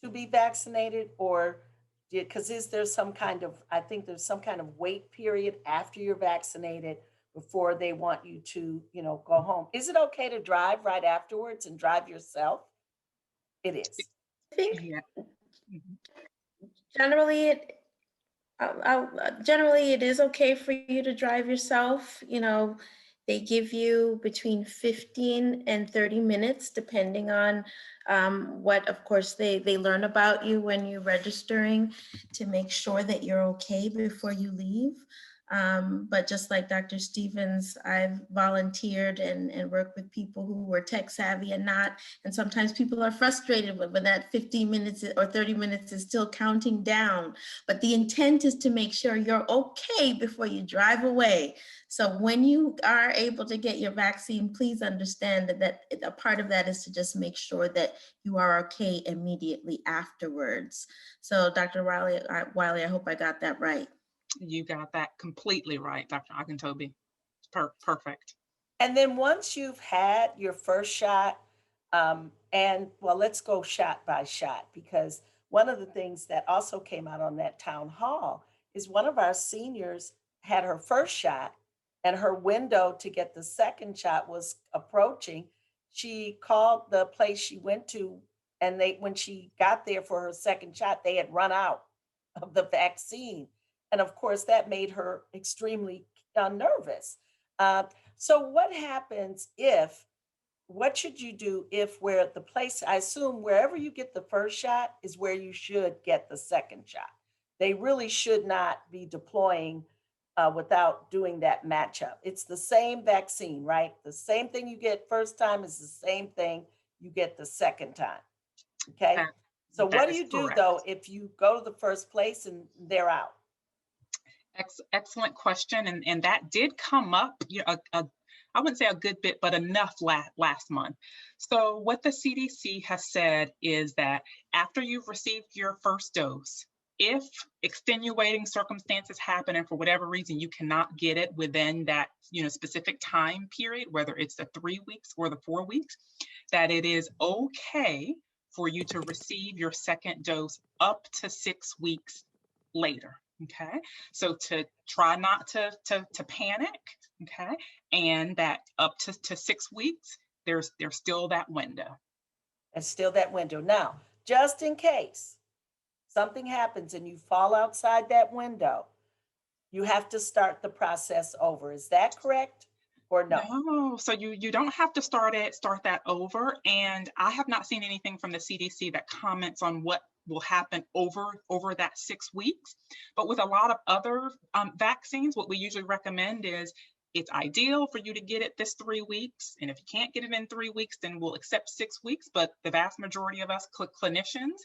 to be vaccinated, or because is there some kind of, I think there's some kind of wait period after you're vaccinated before they want you to, you know, go home. Is it okay to drive right afterwards and drive yourself? It is. I think Yeah. generally it is okay for you to drive yourself. You know, they give you between 15 and 30 minutes, depending on what, of course, they learn about you when you're registering, to make sure that you're okay before you leave. But just like Dr. Stevens, I've volunteered and worked with people who were tech savvy and not. And sometimes people are frustrated when that 15 minutes or 30 minutes is still counting down. But the intent is to make sure you're okay before you drive away. So when you are able to get your vaccine, please understand that a part of that is to just make sure that you are okay immediately afterwards. So Dr. Wiley, I hope I got that right. You got that completely right, Dr. Akintobi. Perfect. And then once you've had your first shot, and well, let's go shot by shot, because one of the things that also came out on that town hall is one of our seniors had her first shot and her window to get the second shot was approaching. She called the place she went to, and when she got there for her second shot, they had run out of the vaccine. And of course, that made her extremely nervous. Uh, so what happens what should you do if where the place, I assume wherever you get the first shot is where you should get the second shot. They really should not be deploying without doing that matchup. It's the same vaccine, right? The same thing you get first time is the same thing you get the second time. Okay. So what do you do though if you go to the first place and they're out? Excellent question. And that did come up, I wouldn't say a good bit, but enough last month. So what the CDC has said is that after you've received your first dose, if extenuating circumstances happen and for whatever reason you cannot get it within that specific time period, whether it's the 3 weeks or the 4 weeks, that it is okay for you to receive your second dose up to 6 weeks later. Okay, so to try not to panic. Okay, and that up to 6 weeks, there's still that window. And still that window. Now, just in case something happens and you fall outside that window, you have to start the process over. Is that correct? Or no? No, so you don't have to start that over. And I have not seen anything from the CDC that comments on what will happen over that 6 weeks. But with a lot of other vaccines, what we usually recommend is it's ideal for you to get it this 3 weeks. And if you can't get it in 3 weeks, then we'll accept 6 weeks. But the vast majority of us clinicians,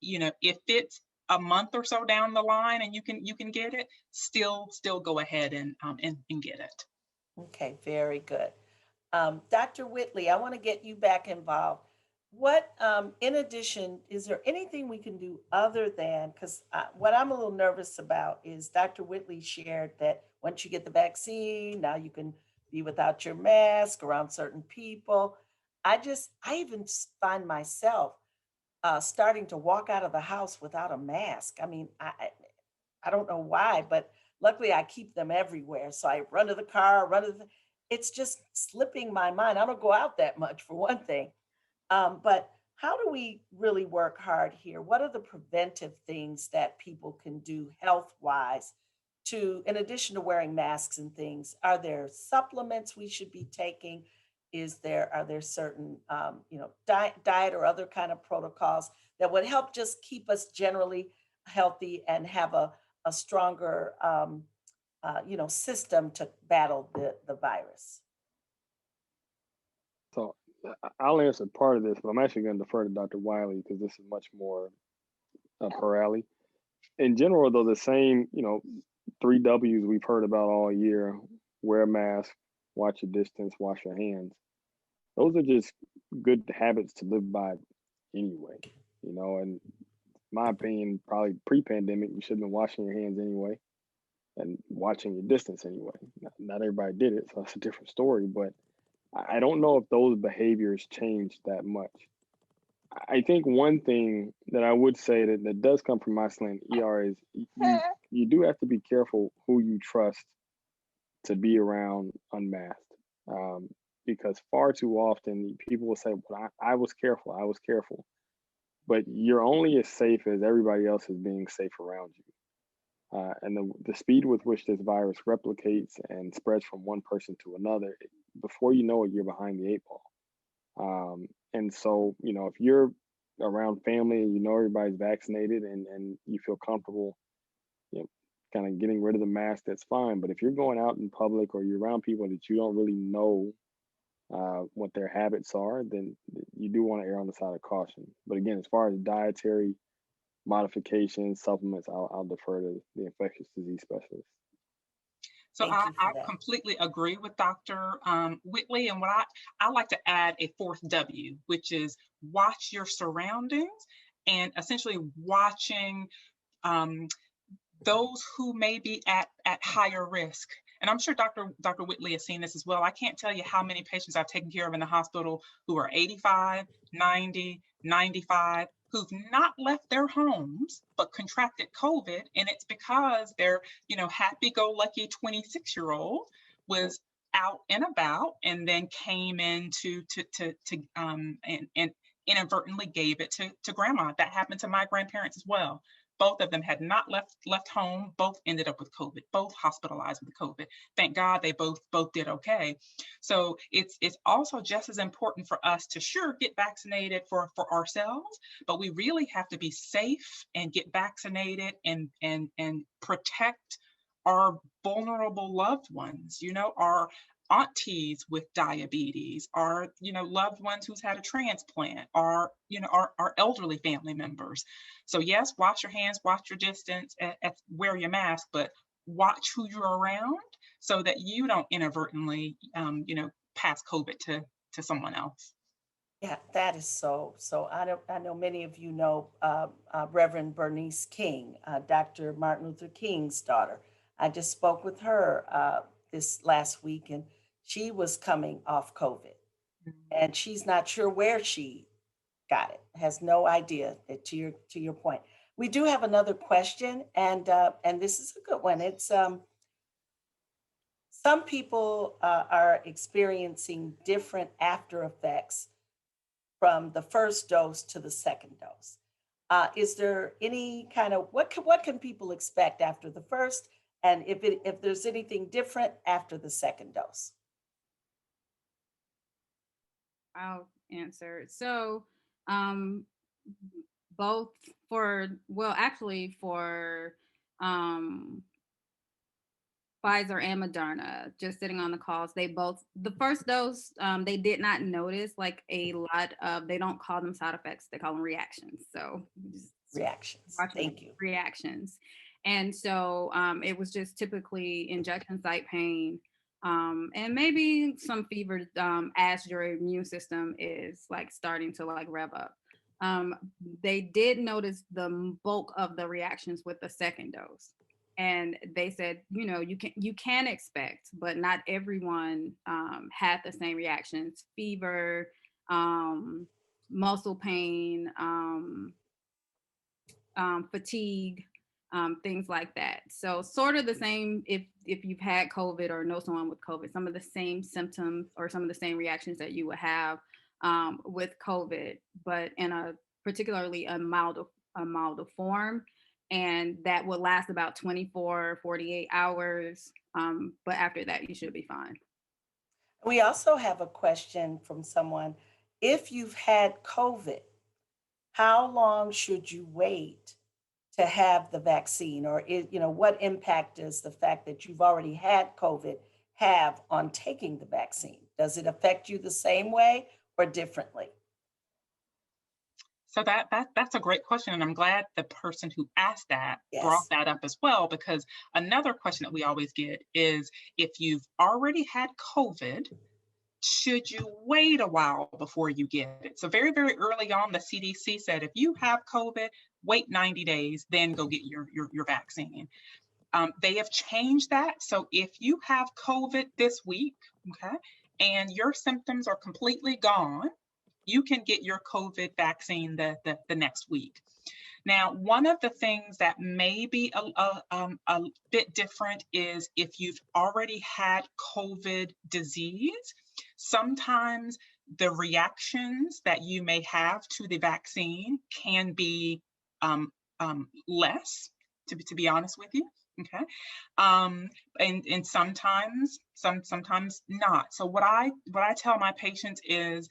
if it's a month or so down the line and you can get it, still go ahead and get it. Okay, very good. Dr. Whitley, I want to get you back involved. What, in addition, is there anything we can do other than, because what I'm a little nervous about is Dr. Whitley shared that once you get the vaccine, now you can be without your mask around certain people. I even find myself starting to walk out of the house without a mask. I mean, I don't know why, but luckily I keep them everywhere. So I run to the car, it's just slipping my mind. I don't go out that much for one thing. But how do we really work hard here? What are the preventive things that people can do health-wise in addition to wearing masks and things? Are there supplements we should be taking? Are there certain, diet or other kind of protocols that would help just keep us generally healthy and have a stronger, system to battle the virus? So I'll answer part of this, but I'm actually going to defer to Dr. Wiley because this is much more up her alley. In general, though, the same, 3 W's we've heard about all year: wear a mask, watch your distance, wash your hands. Those are just good habits to live by anyway, and my opinion, probably pre-pandemic, you should have been washing your hands anyway and watching your distance anyway. Not everybody did it, so that's a different story, but I don't know if those behaviors changed that much. I think one thing that I would say that does come from my slant ER is you do have to be careful who you trust to be around unmasked. Because far too often people will say, well, I was careful, but you're only as safe as everybody else is being safe around you. And the speed with which this virus replicates and spreads from one person to another, before you know it, you're behind the 8 ball. And so, if you're around family and everybody's vaccinated and you feel comfortable, kind of getting rid of the mask, that's fine. But if you're going out in public or you're around people that you don't really know what their habits are, then you do want to err on the side of caution. But again, as far as dietary modifications, supplements, I'll defer to the infectious disease specialist. So Thank you I for that. completely agree with Dr. Whitley. And what I like to add a fourth W, which is watch your surroundings, and essentially watching those who may be at higher risk. And I'm sure Dr. Whitley has seen this as well. I can't tell you how many patients I've taken care of in the hospital who are 85, 90, 95, who've not left their homes, but contracted COVID. And it's because their, happy-go-lucky 26-year-old was out and about and then came in and inadvertently gave it to grandma. That happened to my grandparents as well. Both of them had not left home. Both ended up with COVID, both hospitalized with COVID. Thank God they both did okay. So it's also just as important for us to get vaccinated for ourselves, but we really have to be safe and get vaccinated and protect our vulnerable loved ones, our aunties with diabetes, our loved ones who's had a transplant, our elderly family members. So yes, wash your hands, watch your distance, wear your mask, but watch who you're around so that you don't inadvertently pass COVID to someone else. Yeah, that is so. I know many of you know Reverend Bernice King, Dr. Martin Luther King's daughter. I just spoke with her this last week, and she was coming off COVID, and she's not sure where she got it. Has no idea. To your point, we do have another question, and this is a good one. It's some people are experiencing different after effects from the first dose to the second dose. Is there any kind of what can people expect after the first, and if there's anything different after the second dose? I'll answer. So, both for Pfizer and Moderna, just sitting on the calls, the first dose, they did not notice like a lot of, they don't call them side effects, they call them reactions. So Reactions. Thank you. Reactions. And so it was just typically injection site pain, and maybe some fever as your immune system is like starting to like rev up. They did notice the bulk of the reactions with the second dose. And they said, you can expect, but not everyone had the same reactions: fever, muscle pain, fatigue, things like that. So sort of the same if you've had COVID or know someone with COVID, some of the same symptoms or some of the same reactions that you would have with COVID, but in a particularly a milder form. And that will last about 24, 48 hours. But after that, you should be fine. We also have a question from someone. If you've had COVID, how long should you wait to have the vaccine? Or, what impact does the fact that you've already had COVID have on taking the vaccine? Does it affect you the same way or differently? So that's a great question. And I'm glad the person who asked that brought Yes. that up as well, because another question that we always get is, if you've already had COVID, should you wait a while before you get it? So very, very early on, the CDC said, if you have COVID, wait 90 days, then go get your vaccine. They have changed that. So if you have COVID this week, okay, and your symptoms are completely gone, you can get your COVID vaccine the next week. Now, one of the things that may be a bit different is if you've already had COVID disease, sometimes the reactions that you may have to the vaccine can be less, to be honest with you. Okay. And sometimes not. So what I tell my patients is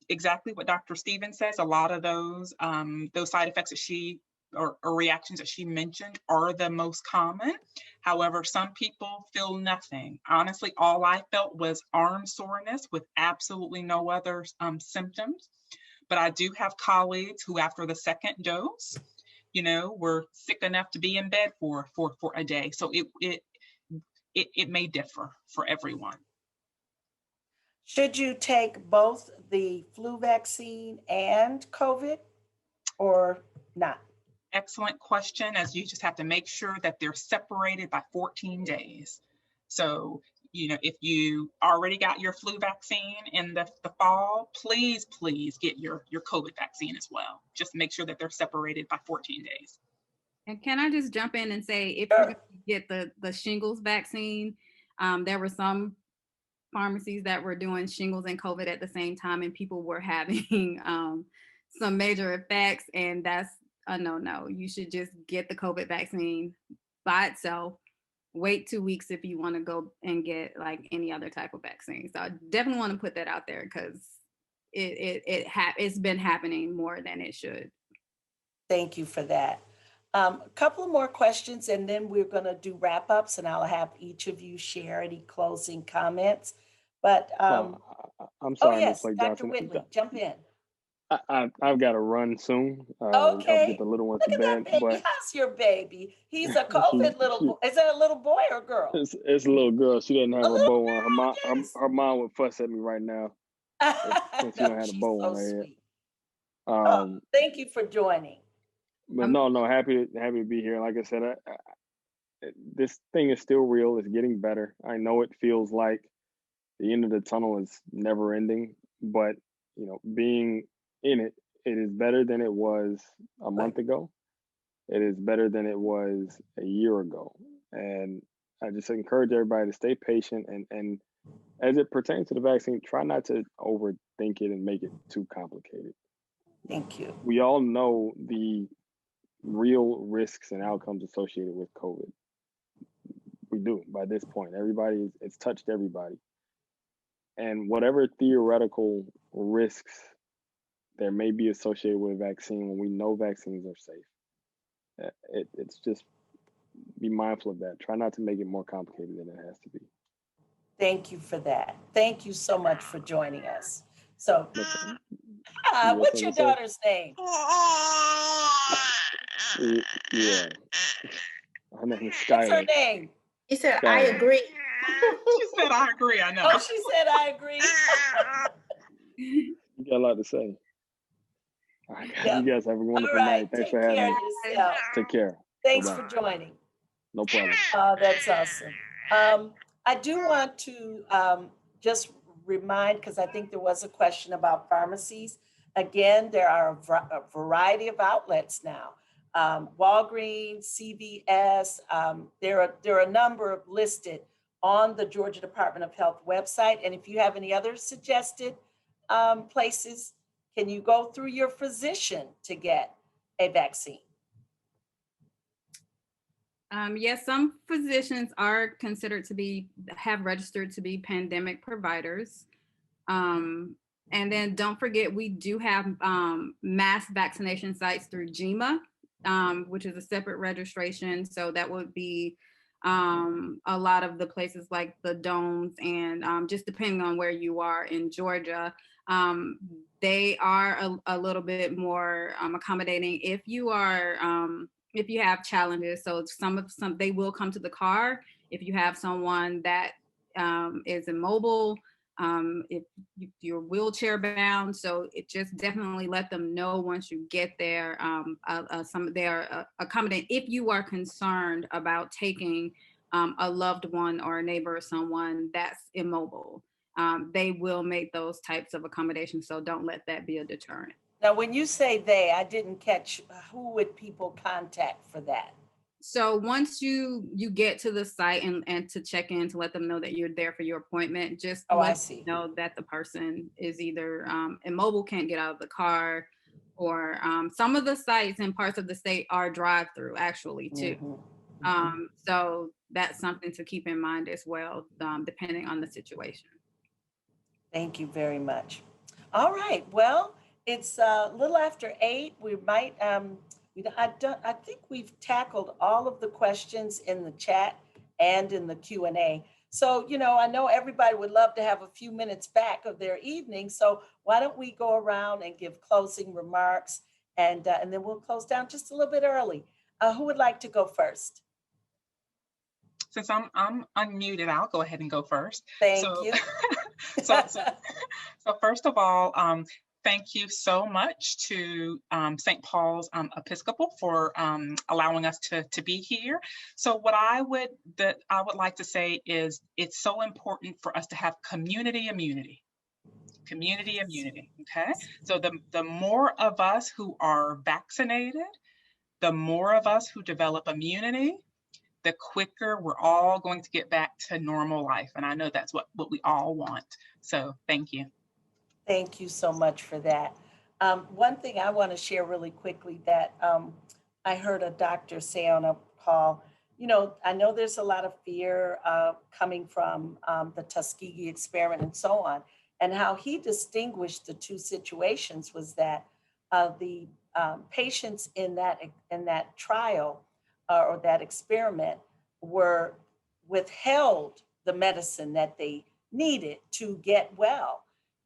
exactly what Dr. Stevens says. A lot of those side effects that she or reactions that she mentioned are the most common. However, some people feel nothing. Honestly, all I felt was arm soreness with absolutely no other symptoms. But I do have colleagues who, after the second dose, were sick enough to be in bed for a day. So it may differ for everyone. Should you take both the flu vaccine and COVID or not? Excellent question, as you just have to make sure that they're separated by 14 days. So, if you already got your flu vaccine in the fall, please get your COVID vaccine as well. Just make sure that they're separated by 14 days. And can I just jump in and say, if Sure. you're going to get the shingles vaccine, there were some pharmacies that were doing shingles and COVID at the same time, and people were having some major effects, and that's a no. You should just get the COVID vaccine by itself. Wait 2 weeks if you want to go and get like any other type of vaccine. So I definitely want to put that out there because it's been happening more than it should. Thank you for that. A couple of more questions, and then we're going to do wrap ups, and I'll have each of you share any closing comments. But I'm oh sorry, Ms. yes, Blake Dr. Johnson. Whitley, jump in. I've got to run soon. Help Okay. get the little one Look to at that bed. baby. But How's your baby? He's a COVID little boy. Is that a little boy or girl? it's a little girl. She doesn't have A her little bow on. Her mom, yes. her mom would fuss at me right now since she No, don't have a she's bow so on her head. sweet. Oh, thank you for joining. But no, happy to be here. Like I said, this thing is still real. It's getting better. I know it feels like the end of the tunnel is never ending, but being in it, it is better than it was a month ago. It is better than it was a year ago. And I just encourage everybody to stay patient and as it pertains to the vaccine, try not to overthink it and make it too complicated. Thank you. We all know the real risks and outcomes associated with COVID. We do by this point. It's touched everybody. And whatever theoretical risks there may be associated with a vaccine, when we know vaccines are safe, it's just be mindful of that. Try not to make it more complicated than it has to be. Thank you for that. Thank you so much for joining us. So, what's your daughter's name? Yeah. Her name is Skylar. What's her name? He said, I agree. She said, I agree. I know. Oh, she said, I agree. You got a lot to say. All right, guys. Yep. You guys have a wonderful All right. night. Thanks Take for having care me. of yourself. Take care. Thanks Bye-bye. for joining. No problem. That's awesome. I do want to just remind, because I think there was a question about pharmacies. Again, there are a variety of outlets now. Walgreens, CVS, there are a number listed on the Georgia Department of Health website. And if you have any other suggested places, can you go through your physician to get a vaccine? Yes, some physicians are considered have registered to be pandemic providers. And then don't forget, we do have mass vaccination sites through GMA, which is a separate registration. So that would be a lot of the places like the domes and just depending on where you are in Georgia, they are a little bit more accommodating if you are if you have challenges. So some they will come to the car if you have someone that is immobile, if you're wheelchair bound. So it just definitely let them know once you get there. They are accommodating if you are concerned about taking a loved one or a neighbor or someone that's immobile. They will make those types of accommodations. So don't let that be a deterrent. Now, when you say they, I didn't catch, who would people contact for that? So once you get to the site and to check in to let them know that you're there for your appointment, just let them know that the person is either immobile, can't get out of the car, or some of the sites in parts of the state are drive-through actually too. So that's something to keep in mind as well, depending on the situation. Thank you very much. All right, well, it's a little after 8. We might I think we've tackled all of the questions in the chat and in the Q&A. So, I know everybody would love to have a few minutes back of their evening. So why don't we go around and give closing remarks, and then we'll close down just a little bit early. Who would like to go first? Since I'm unmuted, I'll go ahead and go first. Thank you. So first of all, thank you so much to St. Paul's Episcopal for allowing us to be here. So what I would like to say is it's so important for us to have community immunity. Community immunity, okay? So the more of us who are vaccinated, the more of us who develop immunity, the quicker we're all going to get back to normal life. And I know that's what we all want. So thank you. Thank you so much for that. One thing I want to share really quickly that I heard a doctor say on a call, I know there's a lot of fear coming from the Tuskegee experiment and so on, and how he distinguished the two situations was that the patients in that trial or that experiment were withheld the medicine that they needed to get well.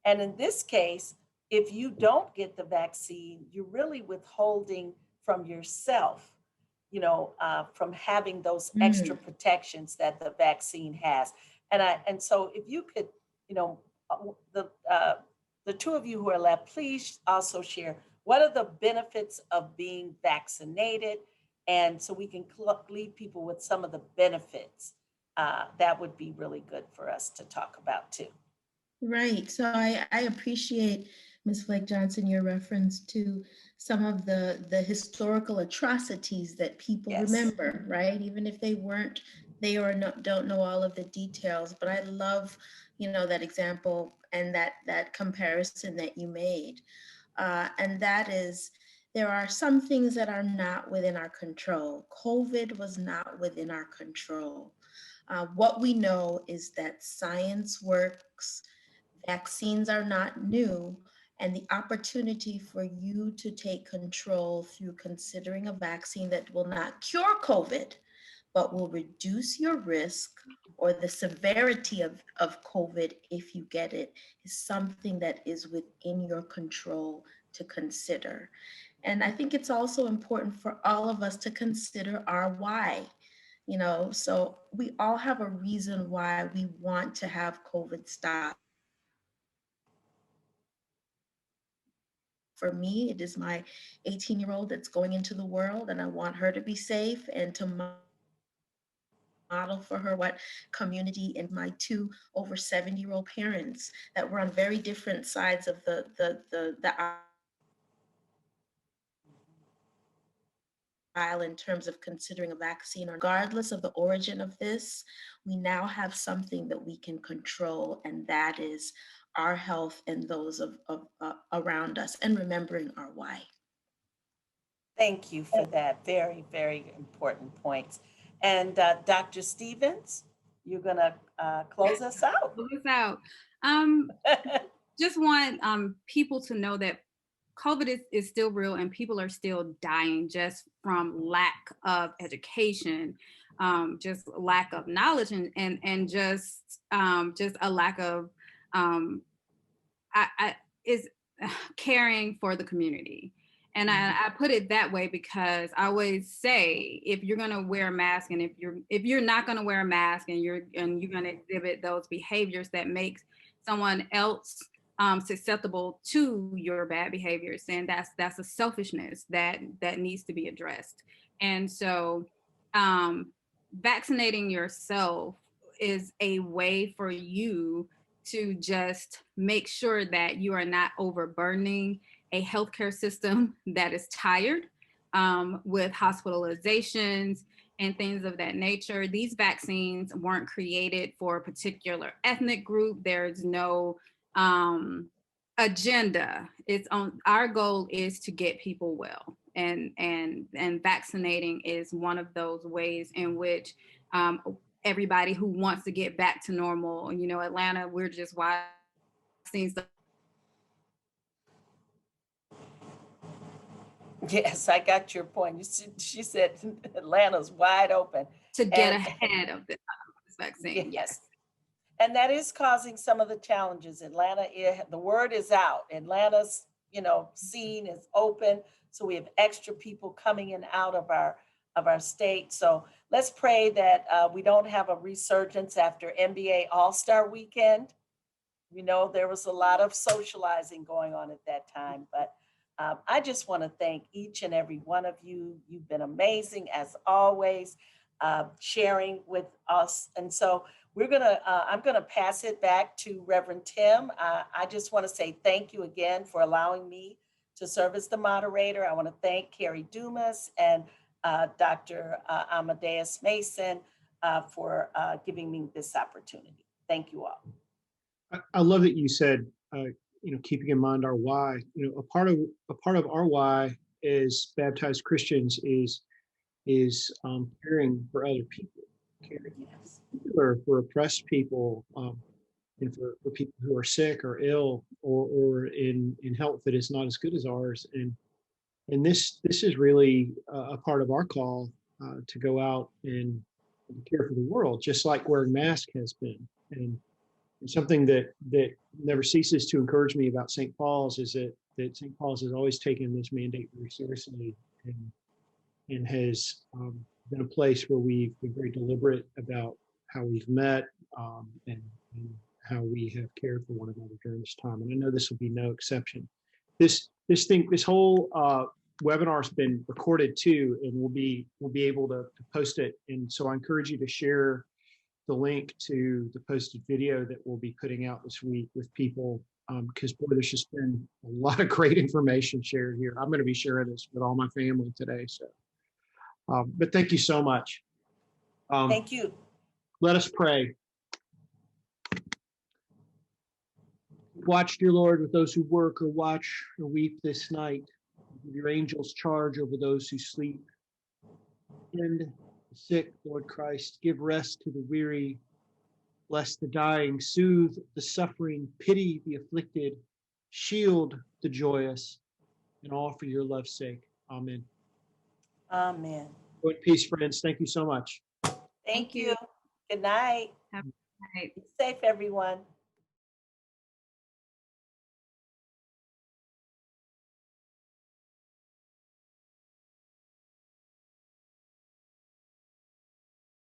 And in this case, if you don't get the vaccine, you're really withholding from yourself, from having those extra protections that the vaccine has. And so if you could, the two of you who are left, please also share what are the benefits of being vaccinated, and so we can leave people with some of the benefits. That would be really good for us to talk about too. Right. So I appreciate, Ms. Flake Johnson, your reference to some of the historical atrocities that people remember, right? Even if they weren't, don't know all of the details. But I love, that example and that comparison that you made. And that is, there are some things that are not within our control. COVID was not within our control. What we know is that science works. Vaccines are not new, and the opportunity for you to take control through considering a vaccine that will not cure COVID, but will reduce your risk or the severity of COVID if you get it, is something that is within your control to consider. And I think it's also important for all of us to consider our why. So we all have a reason why we want to have COVID stop. For me, it is my 18-year-old that's going into the world, and I want her to be safe and to model for her what community, and my two over 70-year-old parents that were on very different sides of the aisle in terms of considering a vaccine. Regardless of the origin of this, we now have something that we can control, and that is our health and those of around us, and remembering our why. Thank you for that. Very, very important points. And Dr. Stevens, you're gonna close us out. Close us out. Just want people to know that COVID is still real, and people are still dying just from lack of education, just lack of knowledge, and just a lack of is caring for the community. And I put it that way because I always say, if you're going to wear a mask, and if you're not going to wear a mask, and you're going to exhibit those behaviors that makes someone else susceptible to your bad behaviors, then that's a selfishness that needs to be addressed. And so vaccinating yourself is a way for you to just make sure that you are not overburdening a healthcare system that is tired with hospitalizations and things of that nature. These vaccines weren't created for a particular ethnic group. There's no agenda. Our goal is to get people well, and vaccinating is one of those ways in which everybody who wants to get back to normal. Atlanta, we're just watching Yes, I got your point. She said Atlanta's wide open. To get And ahead of this vaccine. Yes. and that is causing some of the challenges. Atlanta, the word is out. Atlanta's, scene is open. So we have extra people coming in out of our state. So let's pray that we don't have a resurgence after NBA All-Star Weekend. We know there was a lot of socializing going on at that time, but I just want to thank each and every one of you. You've been amazing as always, sharing with us. And so I'm gonna pass it back to Reverend Tim. I just want to say thank you again for allowing me to serve as the moderator. I want to thank Carrie Dumas and Dr. Amadeus Mason for giving me this opportunity. Thank you all. I love that you said, keeping in mind our why. A part of our why as baptized Christians is caring for other people, caring for oppressed people, and for people who are sick or ill or in health that is not as good as ours. And this is really a part of our call to go out and care for the world, just like wearing masks has been. And something that never ceases to encourage me about St. Paul's is that St. Paul's has always taken this mandate very seriously and has been a place where we've been very deliberate about how we've met and how we have cared for one another during this time. And I know this will be no exception. This whole webinar has been recorded too, and we'll be able to post it. And so I encourage you to share the link to the posted video that we'll be putting out this week with people, because boy, there's just been a lot of great information shared here. I'm going to be sharing this with all my family today. So, but thank you so much. Thank you. Let us pray. Watch, dear Lord, with those who work or watch or weep this night. Give your angels charge over those who sleep. And the sick, Lord Christ, give rest to the weary. Bless the dying, soothe the suffering, pity the afflicted, shield the joyous, and all for your love's sake. Amen. Amen. Go in peace, friends. Thank you so much. Thank you. Good night. Have a good night. Be safe, everyone.